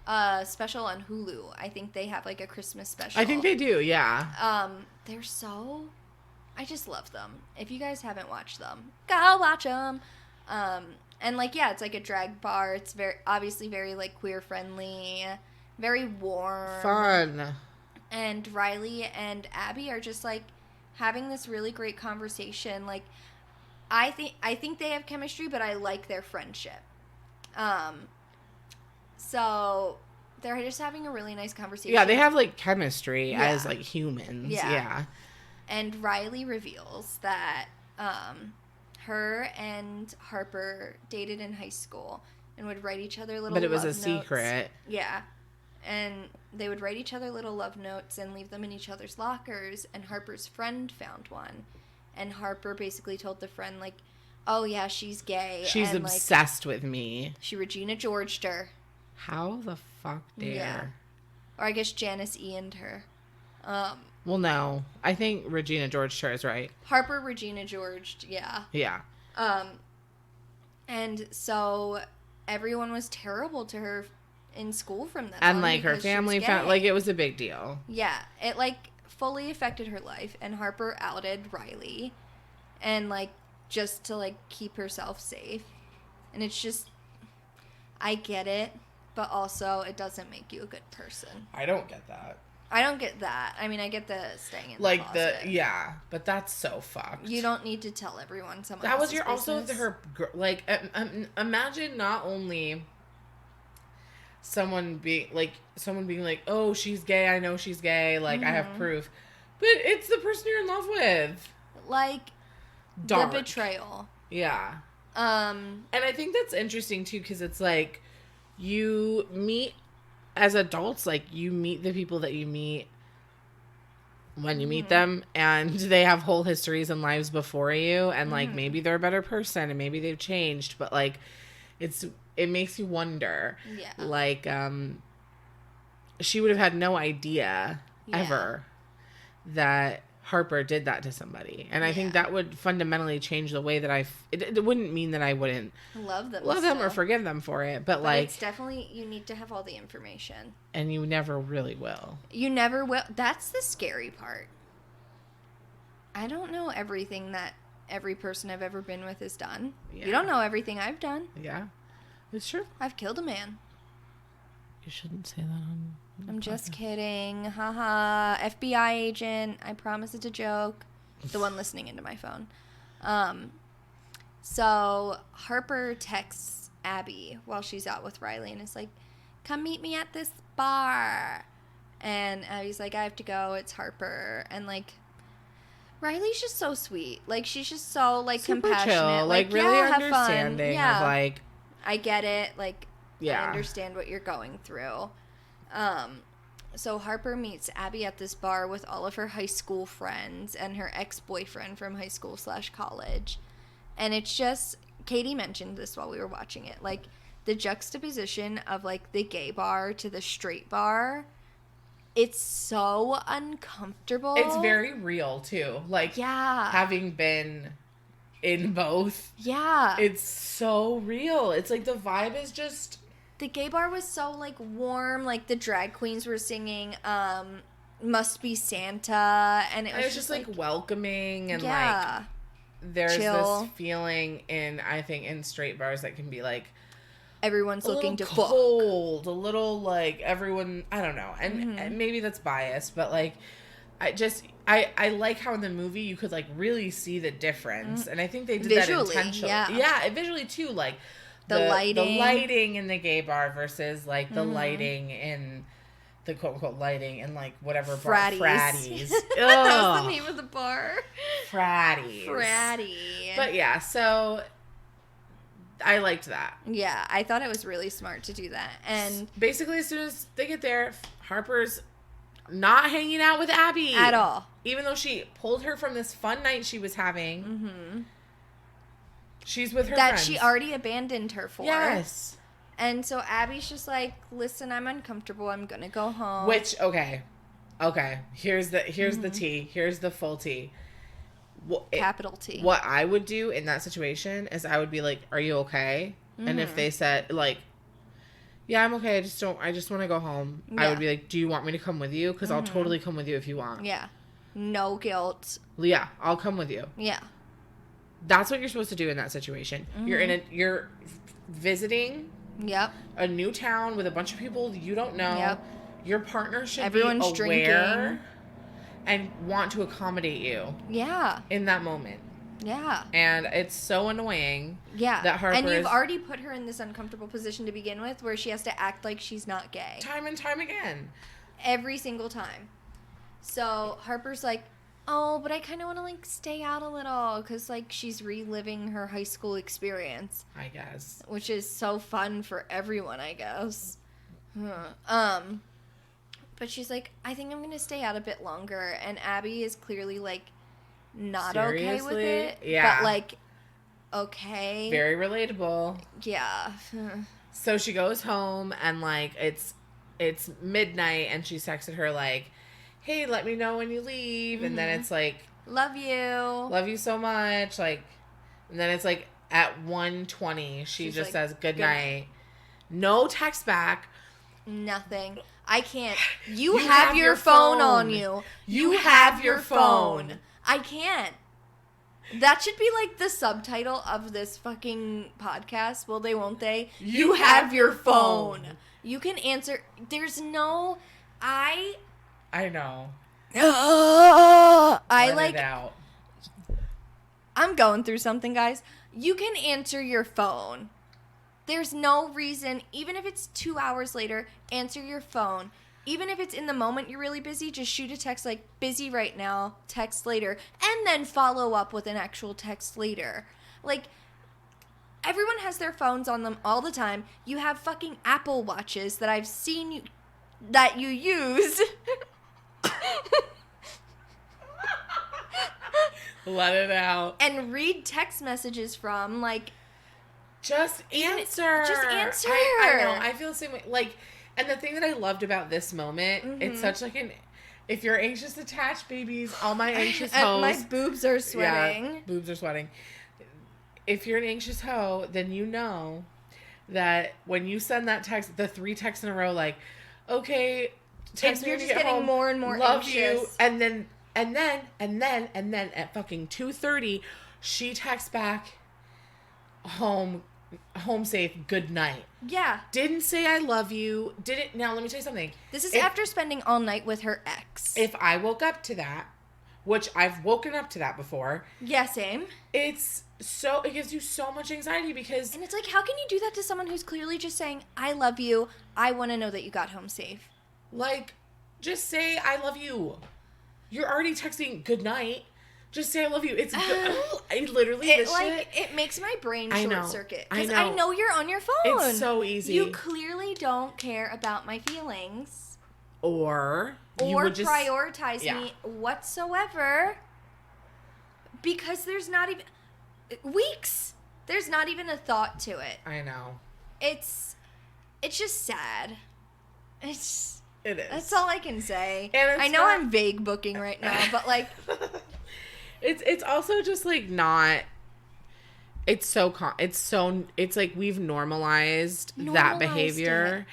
a special on Hulu. I think they have like a Christmas special. I think they do, yeah. They're so... I just love them. If you guys haven't watched them, go watch them. And like, yeah, it's like a drag bar. It's obviously very like queer friendly, very warm, fun. And Riley and Abby are just like having this really great conversation. Like, I think they have chemistry, but I like their friendship. So they're just having a really nice conversation. Yeah, they have like chemistry as like humans. Yeah. And Riley reveals that her and Harper dated in high school and would write each other little love notes. But it was a secret. Yeah. And they would write each other little love notes and leave them in each other's lockers. And Harper's friend found one. And Harper basically told the friend, like, oh, yeah, she's gay. She's and, obsessed with me. She Regina Georged her. How the fuck dare? Yeah. Or I guess Janice Ian'd her. Well, no. I think Regina Georged her is right. Harper Regina Georged, yeah. Yeah. And so everyone was terrible to her in school from that. And like her family found, like, it was a big deal. Yeah. It like fully affected her life. And Harper outed Riley. And like just to like keep herself safe. And it's just, I get it. But also, it doesn't make you a good person. I don't get that. I don't get that. I mean, I get the staying in the like closet. Yeah, but that's so fucked. You don't need to tell everyone someone that was your also her, like, imagine not only someone being like, oh, she's gay, I know she's gay, like, I have proof, but it's the person you're in love with. Like, dark. The betrayal. Yeah. And I think that's interesting, too, because it's like, you meet, as adults, like, you meet the people that you meet when you meet them, and they have whole histories and lives before you, and, like, maybe they're a better person, and maybe they've changed, but, like, it makes you wonder. Yeah. Like, she would have had no idea, ever, that Harper did that to somebody. And I think that would fundamentally change the way that it wouldn't mean that I wouldn't love them or forgive them for it. But like, it's definitely, you need to have all the information. And you never really will. You never will. That's the scary part. I don't know everything that every person I've ever been with has done. Yeah. You don't know everything I've done. Yeah. It's true. I've killed a man. You shouldn't say that on... I'm just kidding. Haha. FBI agent. I promise it's a joke. The one listening into my phone. So Harper texts Abby while she's out with Riley and is like, come meet me at this bar. And Abby's like, I have to go. It's Harper. And like, Riley's just so sweet. Like, she's just so like super compassionate. Chill. Like really understanding of like, I get it. Like, I understand what you're going through. So Harper meets Abby at this bar with all of her high school friends and her ex-boyfriend from high school / college. And it's just, Katie mentioned this while we were watching it, like the juxtaposition of like the gay bar to the straight bar. It's so uncomfortable. It's very real too. Like, having been in both. Yeah. It's so real. It's like the vibe is just... The gay bar was so, like, warm. Like, the drag queens were singing Must Be Santa. And it was just like, welcoming. And, like, there's chill. This feeling I think, in straight bars that can be, like... Everyone's looking to cold. A little, like, everyone... I don't know. And maybe that's biased, but, like... I like how in the movie you could, like, really see the difference. And I think they did visually, that intentionally. Yeah, visually, too. Like... The lighting in the gay bar versus, like, the lighting in the quote-unquote lighting in, like, whatever bar. Fratties. That was the name of the bar. Fratties. Fratty. But, yeah, so I liked that. Yeah, I thought it was really smart to do that. And basically, as soon as they get there, Harper's not hanging out with Abby. At all. Even though she pulled her from this fun night she was having. Mm-hmm. She's with her friends. That she already abandoned her for. Yes. And so Abby's just like, listen, I'm uncomfortable. I'm going to go home. Which, okay. Here's the tea. Here's the full tea. Capital T. What I would do in that situation is I would be like, are you okay? Mm-hmm. And if they said, like, yeah, I'm okay, I just want to go home. Yeah. I would be like, do you want me to come with you? Because I'll totally come with you if you want. Yeah. No guilt. Yeah, I'll come with you. Yeah. That's what you're supposed to do in that situation. Mm-hmm. You're visiting a new town with a bunch of people you don't know. Yep. Your partner should be aware drinking. And want to accommodate you. Yeah. In that moment. Yeah. And it's so annoying. Yeah. That Harper and you've already put her in this uncomfortable position to begin with where she has to act like she's not gay. Time and time again. Every single time. So Harper's like, oh, but I kind of want to, like, stay out a little because, like, she's reliving her high school experience. I guess. Which is so fun for everyone, I guess. But she's like, I think I'm going to stay out a bit longer. And Abby is clearly, like, not Seriously? Okay with it. Yeah. But, like, okay. Very relatable. Yeah. So she goes home and, like, it's midnight and she's texted her, like, hey, let me know when you leave. Mm-hmm. And then it's like, love you so much. Like, and then it's like at 1:20, she just says good night. No text back. Nothing. I can't. You have your phone on you. You have your phone. I can't. That should be like the subtitle of this fucking podcast. Will they, won't they? You have your phone. You can answer. There's no. I know. I like. It out. I'm going through something, guys. You can answer your phone. There's no reason, even if it's 2 hours later, answer your phone. Even if it's in the moment you're really busy, just shoot a text like, busy right now, text later, and then follow up with an actual text later. Like, everyone has their phones on them all the time. You have fucking Apple Watches that I've seen you, that you use. Let it out. And read text messages from, like... Just answer. Just answer. I know. I feel the same way. Like, and the thing that I loved about this moment, it's such like an... If you're anxious attached, babies, all my anxious hoes... My boobs are sweating. Yeah, boobs are sweating. If you're an anxious hoe, then you know that when you send that text, the 3 texts in a row, like, okay... Text you're just getting home, more and more love anxious. You, and then at fucking 2:30, she texts back, home safe, good night. Yeah. Didn't say I love you. Now let me tell you something. This is after spending all night with her ex. If I woke up to that, which I've woken up to that before. Yeah, same. It gives you so much anxiety because. And it's like, how can you do that to someone who's clearly just saying, I love you. I want to know that you got home safe. Like, just say I love you. You're already texting good night. Just say I love you. It's I literally it makes my brain short circuit because I know you're on your phone. It's so easy. You clearly don't care about my feelings or would just prioritize me whatsoever because there's not even weeks. There's not even a thought to it. I know. It's just sad. It is. That's all I can say. And I know I'm vague booking right now, but like, it's also just like not. It's like we've normalized that behavior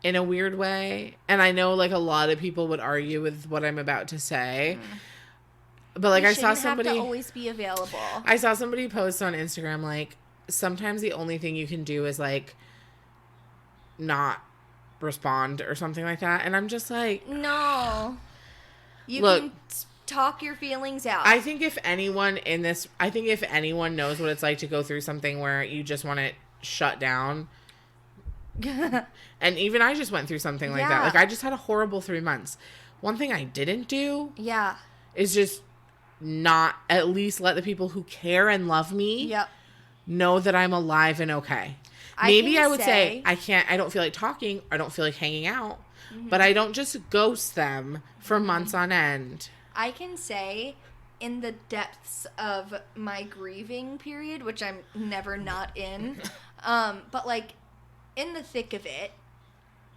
in a weird way, and I know like a lot of people would argue with what I'm about to say. But like I saw somebody have to always be available. I saw somebody post on Instagram like sometimes the only thing you can do is like not respond or something like that, and I'm just like, no, you can talk your feelings out. I think if anyone knows what it's like to go through something where you just want to shut down, and even I just went through something like that. Like I just had a horrible 3 months. One thing I didn't do is just not at least let the people who care and love me know that I'm alive and okay. Maybe I would say I don't feel like talking, I don't feel like hanging out, but I don't just ghost them for months on end. I can say in the depths of my grieving period, which I'm never not in, but like in the thick of it,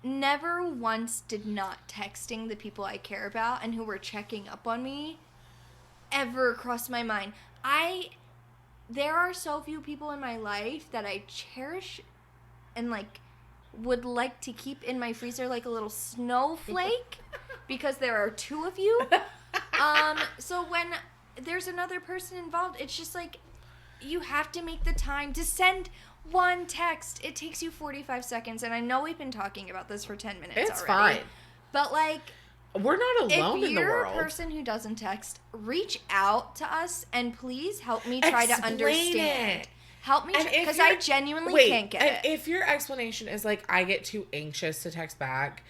never once did not texting the people I care about and who were checking up on me ever crossed my mind. There are so few people in my life that I cherish and, like, would like to keep in my freezer like a little snowflake because there are two of you. So when there's another person involved, it's just like you have to make the time to send one text. It takes you 45 seconds, and I know we've been talking about this for 10 minutes already. It's fine. But, like, we're not alone in the world. If you're a person who doesn't text, reach out to us and please help me try to understand. Help me, because I genuinely can't get it. If your explanation is like, I get too anxious to text back,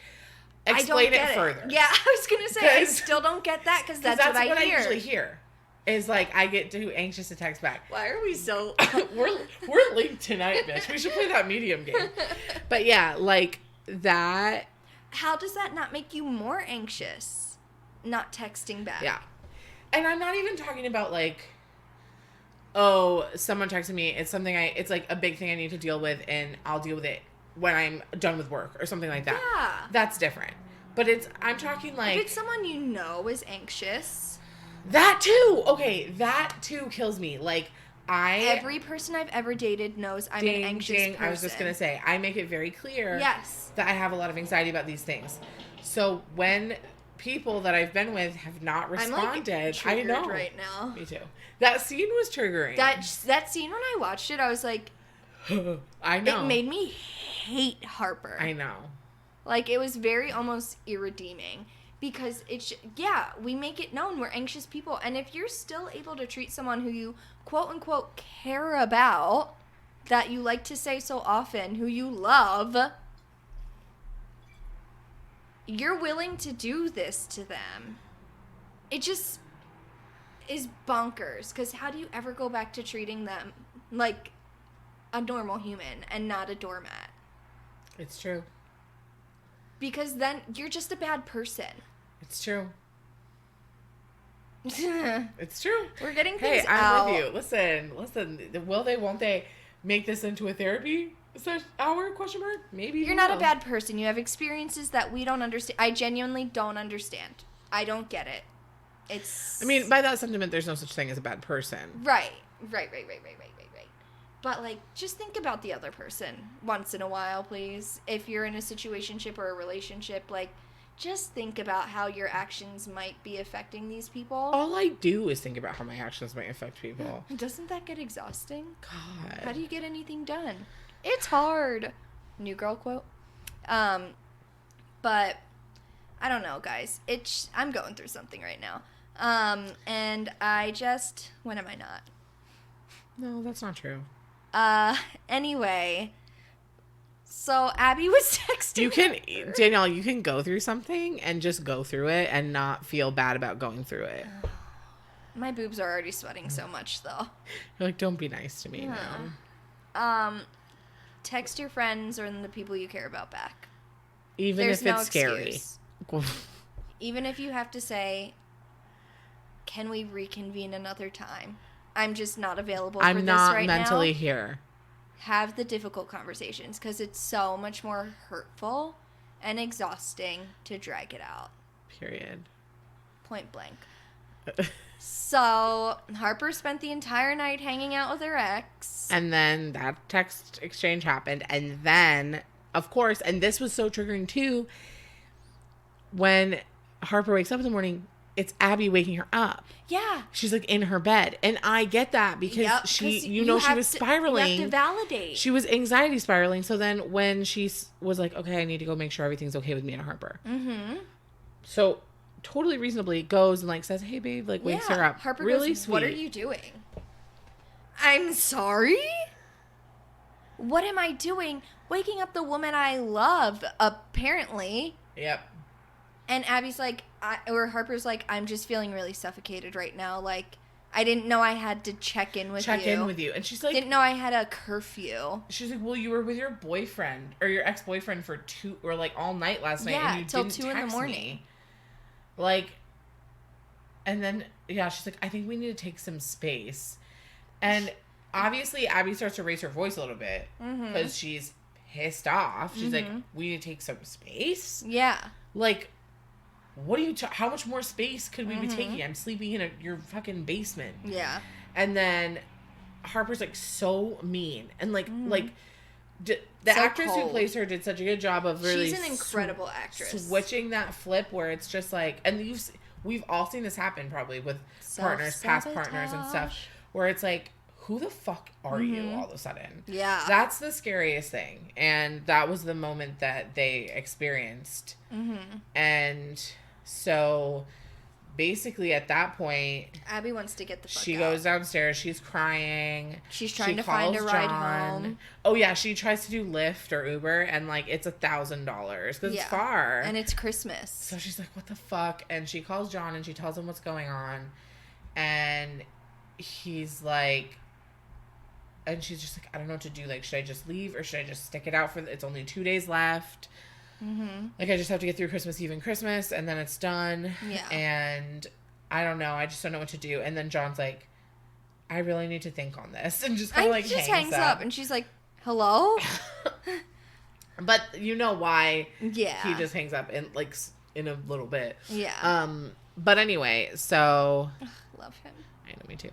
explain it further. Yeah, I was going to say, I still don't get that because that's what I hear. I usually hear. Is like, I get too anxious to text back. Why are we so... we're linked tonight, bitch. We should play that medium game. But yeah, like, that... How does that not make you more anxious? Not texting back. Yeah. And I'm not even talking about, like, oh, someone texted me. It's something it's like a big thing I need to deal with, and I'll deal with it when I'm done with work or something like that. Yeah. That's different. But I'm talking like... If it's someone you know is anxious... That too! Okay, that too kills me. Like, Every person I've ever dated knows I'm an anxious person. I was just going to say, I make it very clear that I have a lot of anxiety about these things. So when people that I've been with have not responded, I'm like triggered right now. Me too. That scene was triggering. That scene, when I watched it, I was like... I know. It made me hate Harper. I know. Like, it was very almost irredeeming. Because we make it known we're anxious people. And if you're still able to treat someone who you, quote unquote, care about, that you like to say so often, who you love, you're willing to do this to them. It just is bonkers. Because how do you ever go back to treating them like a normal human and not a doormat? It's true. Because then you're just a bad person. It's true. It's true. We're getting things out. Hey, I'm with you. Listen. Will they, won't they make this into a therapy hour? Question mark? Maybe. You're not a bad person. You have experiences that we don't understand. I genuinely don't understand. I don't get it. I mean, by that sentiment, there's no such thing as a bad person. Right. But, like, just think about the other person once in a while, please. If you're in a situationship or a relationship, like, just think about how your actions might be affecting these people. All I do is think about how my actions might affect people. Doesn't that get exhausting? God. How do you get anything done? It's hard. New girl quote. But I don't know, guys. I'm going through something right now. And when am I not? No, that's not true. Anyway, so Abby was texting. Danielle, you can go through something and just go through it and not feel bad about going through it. My boobs are already sweating so much, though. You're like, don't be nice to me now. Text your friends or the people you care about back. Even if it's scary. Even if you have to say, can we reconvene another time? I'm just not available for this right now. I'm not mentally here. Have the difficult conversations because it's so much more hurtful and exhausting to drag it out. Period. Point blank. So Harper spent the entire night hanging out with her ex. And then that text exchange happened. And then, of course, and this was so triggering too, when Harper wakes up in the morning, it's Abby waking her up. Yeah. She's like in her bed. And I get that because she was spiraling. You have to validate. She was anxiety spiraling. So then when she was like, okay, I need to go make sure everything's okay with me and Harper. Mm-hmm. So totally reasonably goes and like says, hey babe, like wakes her up. Harper really goes, sweet. What are you doing? I'm sorry? What am I doing? Waking up the woman I love, apparently. Yep. And Abby's like, or Harper's like, I'm just feeling really suffocated right now. Like, I didn't know I had to check in with you. And she's like... Didn't know I had a curfew. She's like, well, you were with your boyfriend, or your ex-boyfriend for all night last night. Yeah, and you till didn't 2 in the text morning. Me. Like, and then, she's like, I think we need to take some space. And obviously, Abby starts to raise her voice a little bit, because she's pissed off. She's like, we need to take some space? Yeah. Like... what are you, how much more space could we be taking? I'm sleeping in your fucking basement. Yeah. And then Harper's like so mean. And like, the So actress cold. who plays her did such a good job of really she's an incredible actress. Switching that flip where it's just like, and we've all seen this happen probably with partners, past partners and stuff, where it's like, who the fuck are you all of a sudden? Yeah. That's the scariest thing. And that was the moment that they experienced. And so basically at that point, Abby wants to get the fuck she out. goes downstairs. She's crying. She's trying to find a ride home. Oh yeah, she tries to do Lyft or Uber, and like it's $1,000 because it's far, and it's Christmas. So she's like, "What the fuck?" And she calls John and she tells him what's going on, and he's like, and she's just like, "I don't know what to do. Like, should I just leave or should I just stick it out for? It's only 2 days left." Like, I just have to get through Christmas Eve and Christmas, and then it's done. Yeah. And I don't know. I just don't know what to do. And then John's like, I really need to think on this. And just kind of like hangs up. And she's like, hello? But you know why he just hangs up in a little bit. Yeah. But anyway, so. Ugh, love him. I know, me too.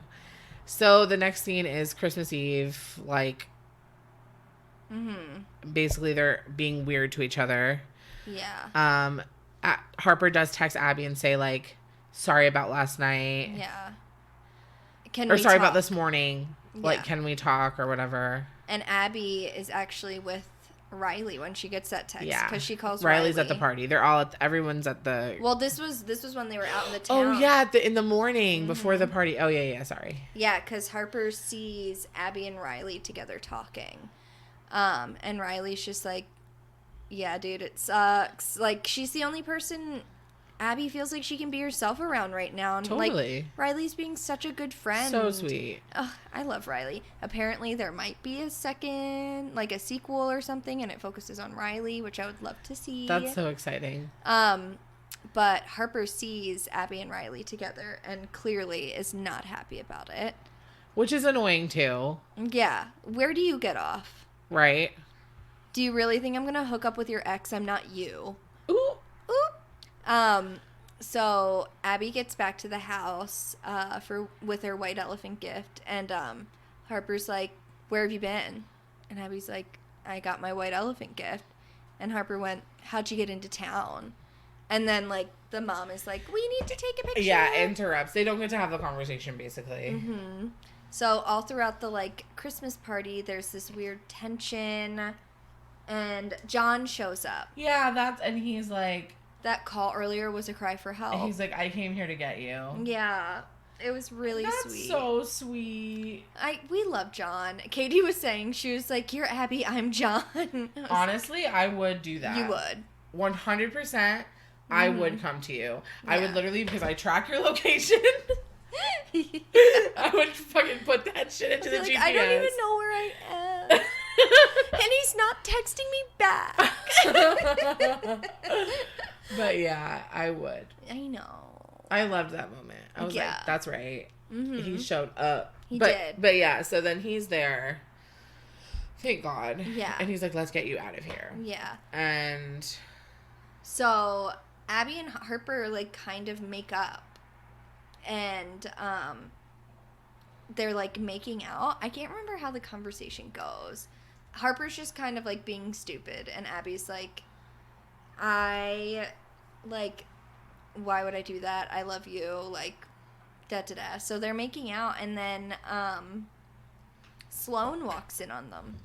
So the next scene is Christmas Eve. Like, basically they're being weird to each other. Yeah. Harper does text Abby and say like, sorry about last night. Yeah. Sorry about this morning. Yeah. Like, can we talk or whatever? And Abby is actually with Riley when she gets that text. Yeah. Because she calls Riley's Riley. at the party. They're all everyone's at the. Well, this was when they were out in the town. Oh yeah, in the morning before the party. Oh yeah, sorry. Yeah, because Harper sees Abby and Riley together talking. And Riley's just like, yeah, dude, it sucks. Like, she's the only person Abby feels like she can be herself around right now. And totally. Like, Riley's being such a good friend. So sweet. Ugh, I love Riley. Apparently, there might be a second, like a sequel or something, and it focuses on Riley, which I would love to see. That's so exciting. But Harper sees Abby and Riley together and clearly is not happy about it. Which is annoying, too. Yeah. Where do you get off? Right. Do you really think I'm going to hook up with your ex? I'm not you. Ooh. Ooh. So Abby gets back to the house with her white elephant gift, and Harper's like, where have you been? And Abby's like, I got my white elephant gift. And Harper went, how'd you get into town? And then, like, the mom is like, we need to take a picture. Yeah, interrupts. They don't get to have the conversation, basically. So all throughout the, like, Christmas party, there's this weird tension, and John shows up. Yeah, and he's like... That call earlier was a cry for help. He's like, I came here to get you. Yeah, it was really sweet. That's so sweet. We love John. Katie was saying, she was like, you're Abby, I'm John. Honestly, I would do that. You would. 100%, I would come to you. Yeah. I would literally, because I track your location... I would fucking put that shit into the GPS. I don't even know where I am. And he's not texting me back. But yeah, I would. I know. I loved that moment. I was like, that's right. He showed up. He did. But yeah, so then he's there. Thank God. Yeah. And he's like, let's get you out of here. Yeah. And so Abby and Harper like kind of make up. And they're like making out. I can't remember how the conversation goes. Harper's just kind of like being stupid, and Abby's like, why would I do that? I love you, like, da-da-da. So they're making out, and then Sloane walks in on them,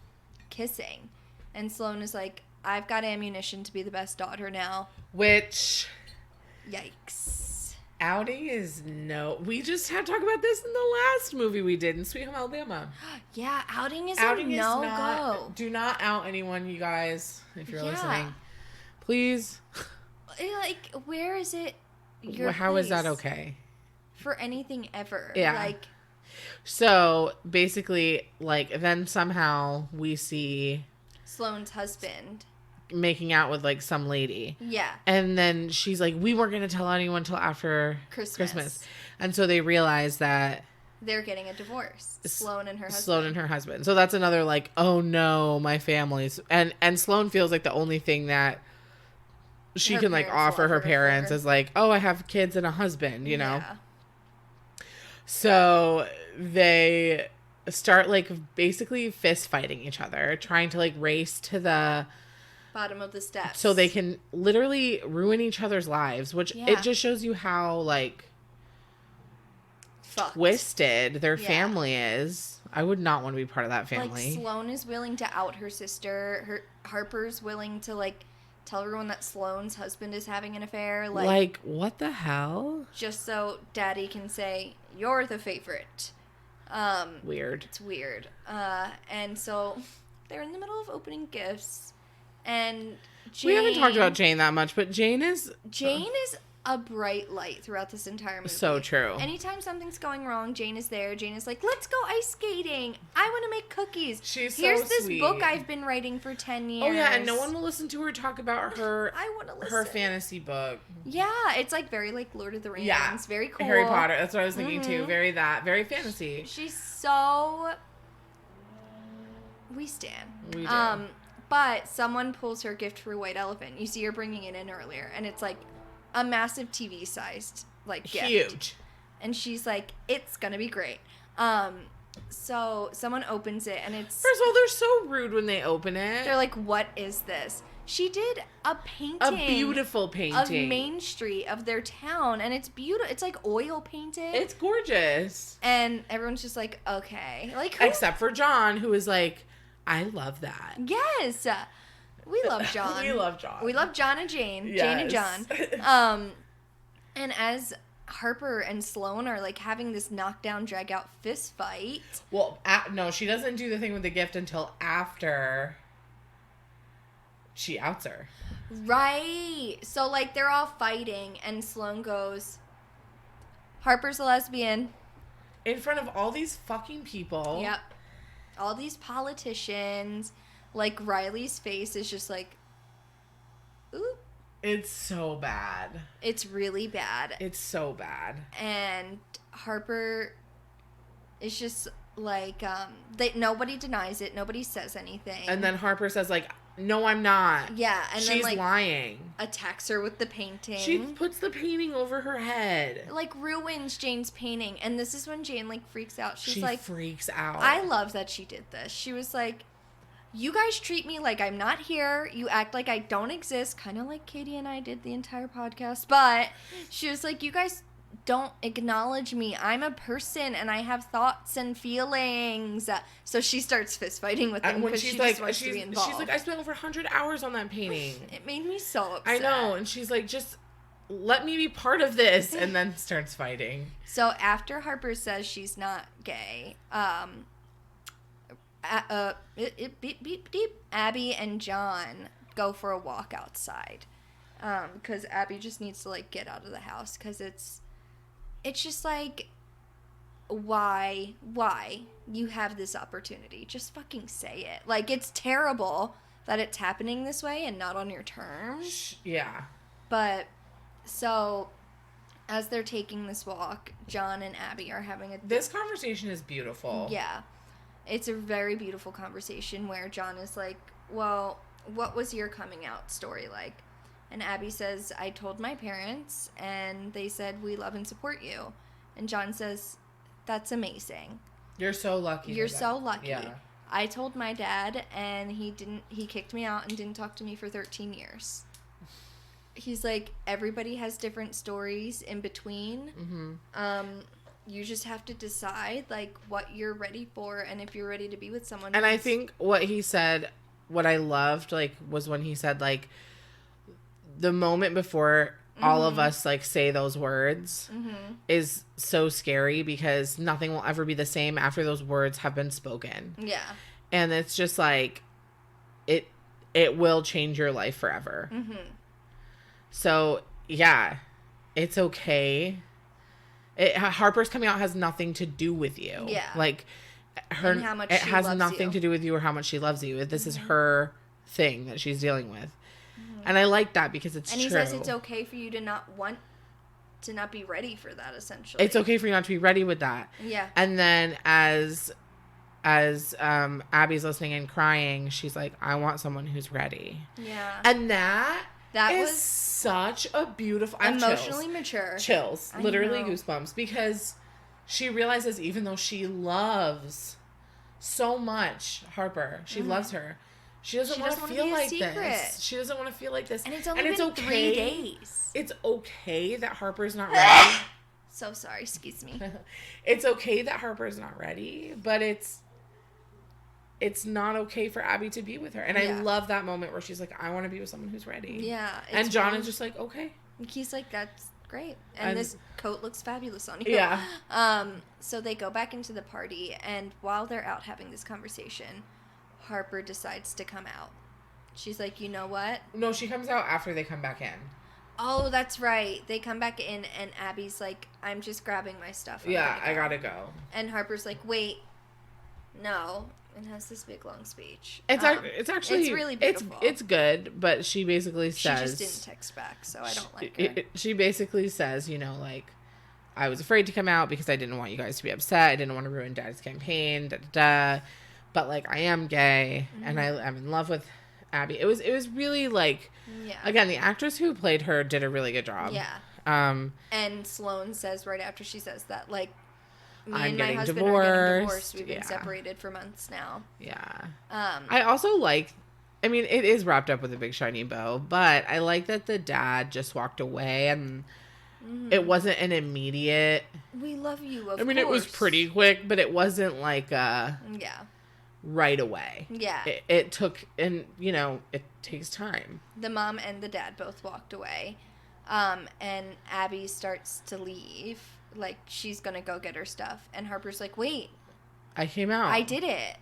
kissing. And Sloane is like, I've got ammunition to be the best daughter now. Which... Yikes. Outing is we just had to talk about this in the last movie we did in Sweet Home Alabama. Yeah, outing is a no-go. Do not out anyone, you guys, if you're listening. Please. Like, where is it How is that okay? For anything ever. Yeah. Like, so, basically, like, then somehow we see... Sloane's husband... making out with, like, some lady. Yeah. And then she's like, we weren't going to tell anyone until after Christmas. And so they realize that... They're getting a divorce. Sloane and her husband. Sloane and her husband. So that's another, like, oh no, my family's... And Sloane feels like the only thing that she can like offer her parents as like, oh, I have kids and a husband, you know? Yeah. So they start like basically fist fighting each other, trying to like race to the bottom of the steps so they can literally ruin each other's lives, which it just shows you how like twisted their family is. I would not want to be part of that family. Like, Sloane is willing to out her sister. Harper's willing to like tell everyone that Sloane's husband is having an affair. Like what the hell? Just so Daddy can say, you're the favorite. Weird. It's weird. And so they're in the middle of opening gifts. And Jane... We haven't talked about Jane that much, but Jane is a bright light throughout this entire movie. So true. Anytime something's going wrong, Jane is there. Jane is like, let's go ice skating. I want to make cookies. Here's this book I've been writing for 10 years. Oh, yeah, and no one will listen to her talk about her I want to listen. Her fantasy book. Yeah, it's like very like Lord of the Rings. Yeah. Very cool. Harry Potter. That's what I was thinking too. Very fantasy. She's so... We stan. We do. But someone pulls her gift for White Elephant. You see her bringing it in earlier, and it's like a massive TV-sized, like, gift. Huge. And she's like, it's gonna be great. So someone opens it, and it's... First of all, they're so rude when they open it. They're like, what is this? She did a painting. A beautiful painting. Of Main Street of their town, and it's beautiful. It's like oil painted. It's gorgeous. And everyone's just like, okay. Like, except for John, who is like, I love that. Yes. We love John. We love John. We love John and Jane. Yes. Jane and John. And as Harper and Sloane are like having this knockdown, drag out fist fight. Well, no, she doesn't do the thing with the gift until after she outs her. Right. So like they're all fighting, and Sloane goes, Harper's a lesbian. In front of all these fucking people. Yep. All these politicians. Like, Riley's face is just like, ooh. It's so bad. It's really bad. It's so bad. And Harper is just like, nobody denies it. Nobody says anything. And then Harper says, like, no, I'm not. Yeah. And she's then, like, lying. Attacks her with the painting. She puts the painting over her head. Like, ruins Jane's painting. And this is when Jane, like, freaks out. She freaks out. I love that she did this. She was like, you guys treat me like I'm not here. You act like I don't exist. Kind of like Katie and I did the entire podcast. But she was like, you guys don't acknowledge me. I'm a person and I have thoughts and feelings. So she starts fist fighting with them because she just wants to be involved. She's like, I spent over 100 hours on that painting. It made me so upset. I know. And she's like, just let me be part of this. And then starts fighting. So after Harper says she's not gay, Abby and John go for a walk outside because Abby just needs to like get out of the house because it's just like why you have this opportunity, just fucking say it. Like, it's terrible that it's happening this way and not on your terms. Yeah. But so as they're taking this walk, John and Abby are having this conversation is beautiful. Yeah. It's a very beautiful conversation where John is like, well, what was your coming out story like? And Abby says, I told my parents, and they said, we love and support you. And John says, that's amazing. You're so lucky. You're so lucky. Yeah. I told my dad, and he kicked me out and didn't talk to me for 13 years. He's like, everybody has different stories in between. Mm-hmm. You just have to decide, like, what you're ready for and if you're ready to be with someone. And I think what he said, what I loved, like, was when he said, like, the moment before all of us, like, say those words is so scary because nothing will ever be the same after those words have been spoken. Yeah. And it's just, like, it will change your life forever. Mm-hmm. So, yeah, it's okay. Harper's coming out has nothing to do with you. Yeah. Like, it has nothing to do with you or how much she loves you. This is her thing that she's dealing with. And I like that because it's true. And he says it's okay for you to not be ready for that, essentially. It's okay for you not to be ready with that. Yeah. And then as Abby's listening and crying, she's like, I want someone who's ready. Yeah. And that That was such a beautiful... emotionally mature. Chills. Literally goosebumps. Because she realizes even though she loves so much Harper, she loves her, she doesn't want to feel like this. She doesn't want to feel like this. And it's only been 3 days. It's okay that Harper's not ready. So sorry, excuse me. It's okay that Harper's not ready, but it's not okay for Abby to be with her. And I love that moment where she's like, I want to be with someone who's ready. Yeah. And John is just like, okay. He's like, that's great. And this coat looks fabulous on you. Yeah. So they go back into the party, and while they're out having this conversation, Harper decides to come out. She's like, you know what? No, she comes out after they come back in. Oh, that's right. They come back in, and Abby's like, I'm just grabbing my stuff. I gotta go. And Harper's like, wait, no. And has this big, long speech. It's actually... It's really beautiful. It's good, but she basically says... She just didn't text back, so I don't like her. She basically says, you know, like, I was afraid to come out because I didn't want you guys to be upset. I didn't want to ruin Dad's campaign, da-da-da. But, like, I am gay, and I'm in love with Abby. It was really, like... Yeah. Again, the actress who played her did a really good job. Yeah. And Sloane says right after she says that, like, me I'm and my husband divorced. are getting divorced. We've been separated for months now. Yeah. I also like... I mean, it is wrapped up with a big shiny bow, but I like that the dad just walked away, and it wasn't an immediate... We love you, of course. I mean, it was pretty quick, but it wasn't like right away. Yeah. It took, and, you know, it takes time. The mom and the dad both walked away, and Abby starts to leave. Like, she's gonna go get her stuff, and Harper's like, wait. I came out. I did it.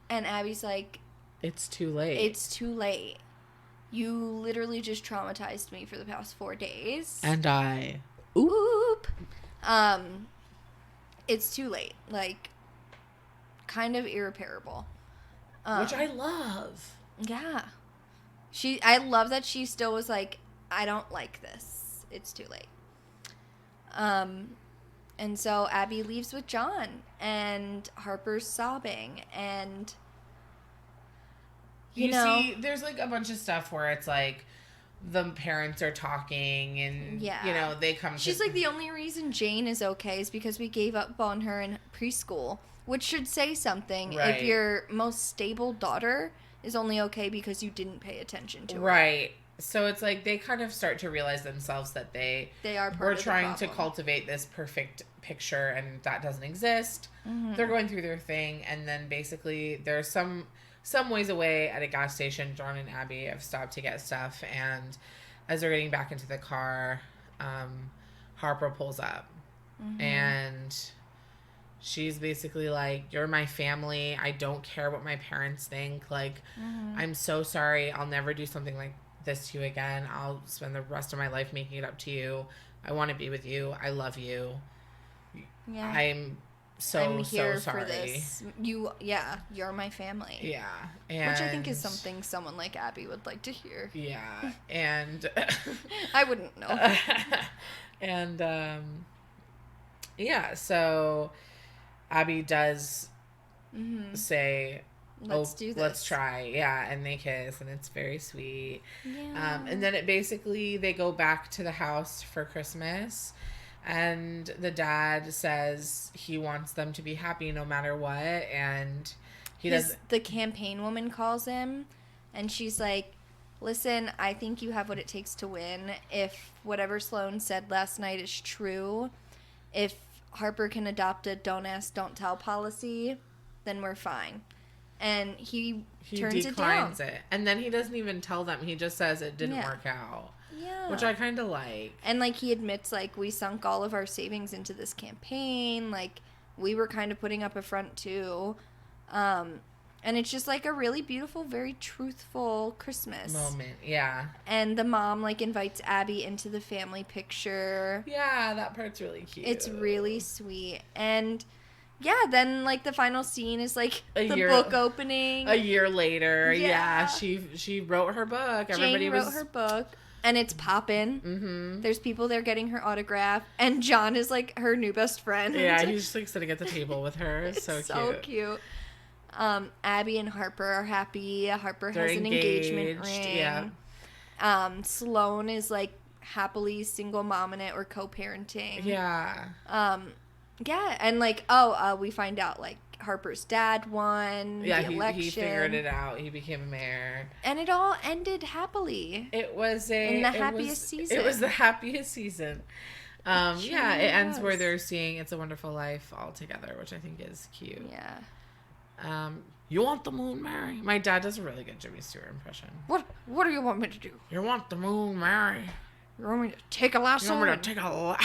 And Abby's like... It's too late. It's too late. You literally just traumatized me for the past 4 days. And I... Oop. It's too late. Like, kind of irreparable. Which I love. Yeah. I love that she still was like, I don't like this. It's too late. And so Abby leaves with John, and Harper's sobbing, and you know, see, there's like a bunch of stuff where it's like the parents are talking, and you know, they come. She's like, the only reason Jane is okay is because we gave up on her in preschool, which should say something. Right. If your most stable daughter is only okay because you didn't pay attention to her. Right. So it's like they kind of start to realize themselves that they are part were of the trying to problem. Cultivate this perfect picture, and that doesn't exist. Mm-hmm. They're going through their thing, and then basically there's some ways away at a gas station. John and Abby have stopped to get stuff, and as they're getting back into the car, Harper pulls up, and she's basically like, you're my family. I don't care what my parents think. Like, I'm so sorry. I'll never do something like this to you again. I'll spend the rest of my life making it up to you. I want to be with you. I love you. Yeah. I'm here so sorry. for this. You're my family. Yeah. And which I think is something someone like Abby would like to hear. Yeah. And I wouldn't know. And yeah, so Abby does say, let's do this. Let's try. Yeah, and they kiss, and it's very sweet. Yeah. And then they go back to the house for Christmas, and the dad says he wants them to be happy no matter what, and the campaign woman calls him, and she's like, listen, I think you have what it takes to win. If whatever Sloane said last night is true, if Harper can adopt a don't ask, don't tell policy, then we're fine. And he turns it down. Declines it. And then he doesn't even tell them. He just says it didn't work out. Yeah. Which I kind of like. And, like, he admits, like, we sunk all of our savings into this campaign. Like, we were kind of putting up a front, too. And it's just, like, a really beautiful, very truthful Christmas moment. Yeah. And the mom, like, invites Abby into the family picture. Yeah, that part's really cute. It's really sweet. And... yeah, then, like, the final scene is, like, book opening. A year later, yeah. She wrote her book. Jane wrote her book, and it's poppin'. Mm-hmm. There's people there getting her autograph, and John is, like, her new best friend. Yeah, he's just, like, sitting at the table with her. It's so cute. Abby and Harper are happy. Harper has an engagement ring. Yeah. Sloane is like happily single mom in it or co-parenting. Yeah. Yeah, and like we find out like Harper's dad won the election. He figured it out. He became a mayor. And it all ended happily. It was in the happiest season. It was the happiest season. It ends was. where they're seeing It's a Wonderful Life all together, which I think is cute. Yeah. You want the moon, Mary? My dad does a really good Jimmy Stewart impression. What do you want me to do? You want the moon, Mary? You want me to take a lasso? You want me to take a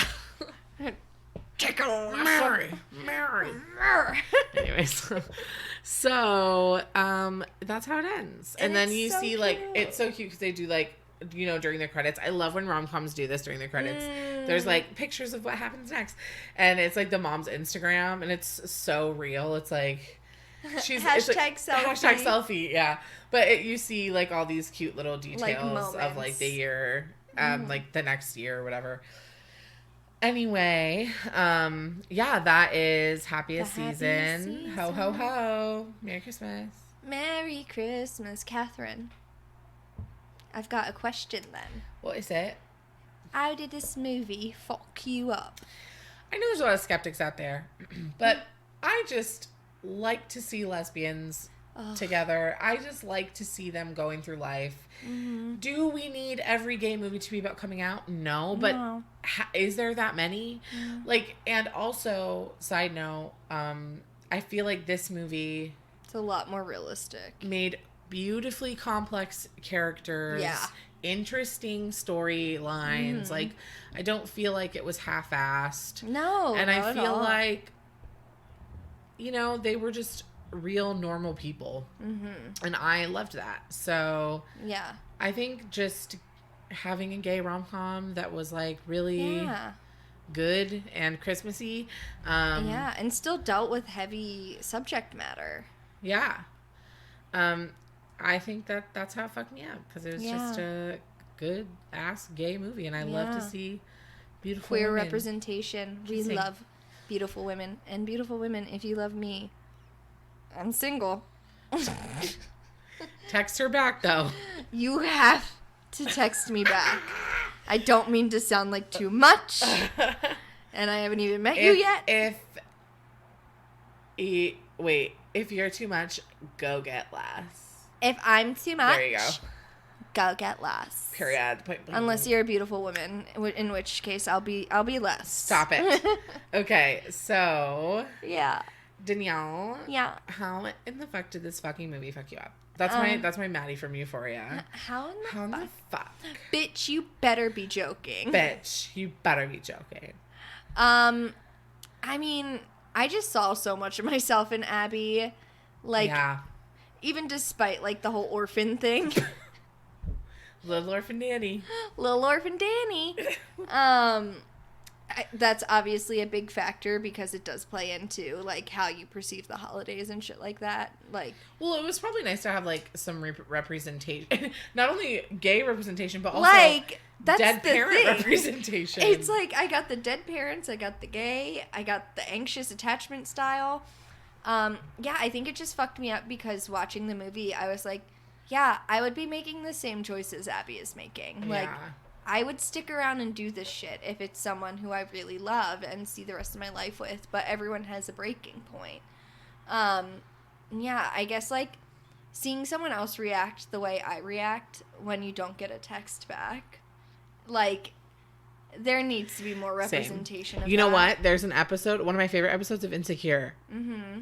take a lasso? Mary. Anyways, so that's how it ends. And then you see cute. Like it's so cute because they do like during the credits. I love when rom-coms do this during the credits. There's like pictures of what happens next, and it's like the mom's Instagram, and it's so real. It's like she's selfie. Hashtag selfie, yeah. But you see like all these cute little details like of like the year, like the next year or whatever. Anyway, that is happiest season. Ho ho ho! Merry Christmas. Merry Christmas, Catherine. I've got a question then. What is it? How did this movie fuck you up? I know there's a lot of skeptics out there, but I just like to see lesbians together. I just like to see them going through life. Mm-hmm. Do we need every gay movie to be about coming out? No, but is there that many? Like, and also, side note, I feel like this movie... It's a lot more realistic. Made beautifully complex characters. Yeah. Interesting storylines. Mm-hmm. Like, I don't feel like it was half-assed. No, and I feel like, they were just real normal people. Mm-hmm. And I loved that. So, yeah. I think just having a gay rom-com that was, like, really good and Christmassy. And still dealt with heavy subject matter. Yeah. I think that's how it fucked me up, because it was just a good ass gay movie, and I love to see beautiful queer women. Representation. We love beautiful women, and beautiful women. If you love me, I'm single. Text her back though. You have to text me back. I don't mean to sound like too much, and I haven't even met you yet. If you're too much, go get less. If I'm too much, there you go get less. Period. Unless you're a beautiful woman, in which case I'll be less. Stop it. Okay, so yeah, Danielle. Yeah. How in the fuck did this fucking movie fuck you up? That's my Maddie from Euphoria. How in the fuck? Bitch, you better be joking. Bitch, you better be joking. I mean, I just saw so much of myself in Abby, like. Yeah. Even despite, like, the whole orphan thing. Little Orphan Danny. Little Orphan Danny. That's obviously a big factor because it does play into, like, how you perceive the holidays and shit like that. Like, well, it was probably nice to have, like, some representation. Not only gay representation, but also like, that's dead the parent thing. Representation. It's like, I got the dead parents, I got the gay, I got the anxious attachment style. I think it just fucked me up because watching the movie, I was like, yeah, I would be making the same choices Abby is making. Yeah. Like, I would stick around and do this shit if it's someone who I really love and see the rest of my life with, but everyone has a breaking point. I guess, like, seeing someone else react the way I react when you don't get a text back, like, there needs to be more representation of You know what? There's an episode, one of my favorite episodes of Insecure. Mm-hmm.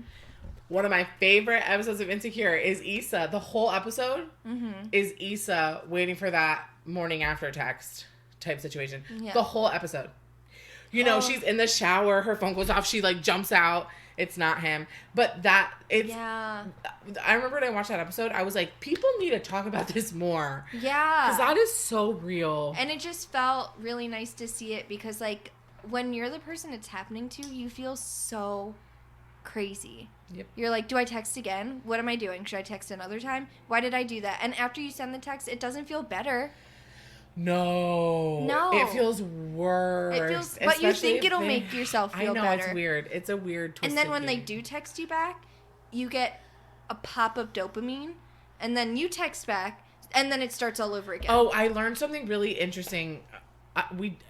One of my favorite episodes of Insecure is Issa. The whole episode is Issa waiting for that morning after text type situation. Yeah. The whole episode. She's in the shower, her phone goes off, she, like, jumps out. It's not him. But I remember when I watched that episode, I was like, people need to talk about this more. Yeah. Because that is so real. And it just felt really nice to see it because, like, when you're the person it's happening to, you feel so crazy. Yep. You're like, do I text again? What am I doing? Should I text another time? Why did I do that? And after you send the text, it doesn't feel better. No. It feels worse. But you think it'll make yourself feel better. I know, it's weird. It's a weird twist. And then when they do text you back, you get a pop of dopamine, and then you text back, And then it starts all over again. Oh, I learned something really interesting.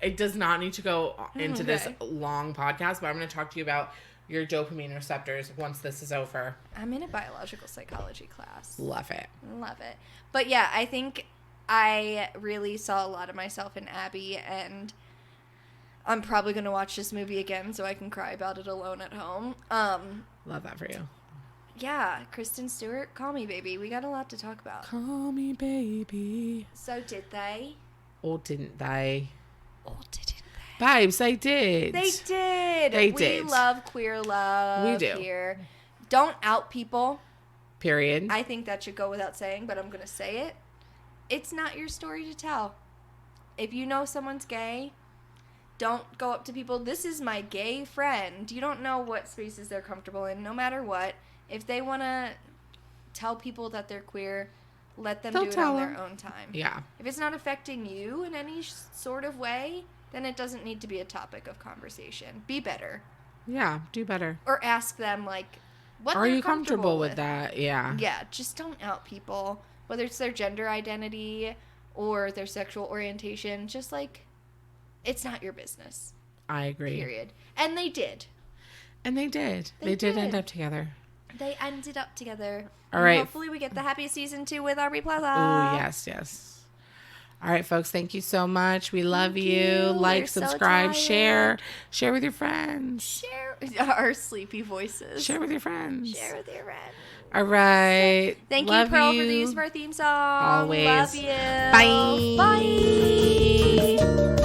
It does not need to go into this long podcast, but I'm going to talk to you about your dopamine receptors once this is over. I'm in a biological psychology class. Love it. Love it. But yeah, I think I really saw a lot of myself in Abby, and I'm probably going to watch this movie again so I can cry about it alone at home. Love that for you. Yeah, Kristen Stewart, call me baby. We got a lot to talk about. Call me baby. So did they? Or didn't they? Or didn't they? Babes, they did. They did. They did. We love queer love. We do. Here. Don't out people. Period. I think that should go without saying, but I'm going to say it. It's not your story to tell. If you know someone's gay, don't go up to people, this is my gay friend. You don't know what spaces they're comfortable in, no matter what. If they want to tell people that they're queer, let them do it on their own time. Yeah. If it's not affecting you in any sort of way, then it doesn't need to be a topic of conversation. Be better. Yeah, do better. Or ask them, like, what are they're you comfortable with with that? Yeah. Yeah, just don't out people. Whether it's their gender identity or their sexual orientation, just, like, it's not your business. I agree. Period. And they did. And they did. They did end up together. They ended up together. All right. Hopefully we get the Happiest season 2 with Aubrey Plaza. Oh, yes, yes. All right, folks. Thank you so much. We love you. Like, We're subscribe, so share. Share with your friends. Share our sleepy voices. Share with your friends. Share with your friends. All right. Thank love you, Pearl, for the use of our theme song. Always. Love you. Bye. Bye.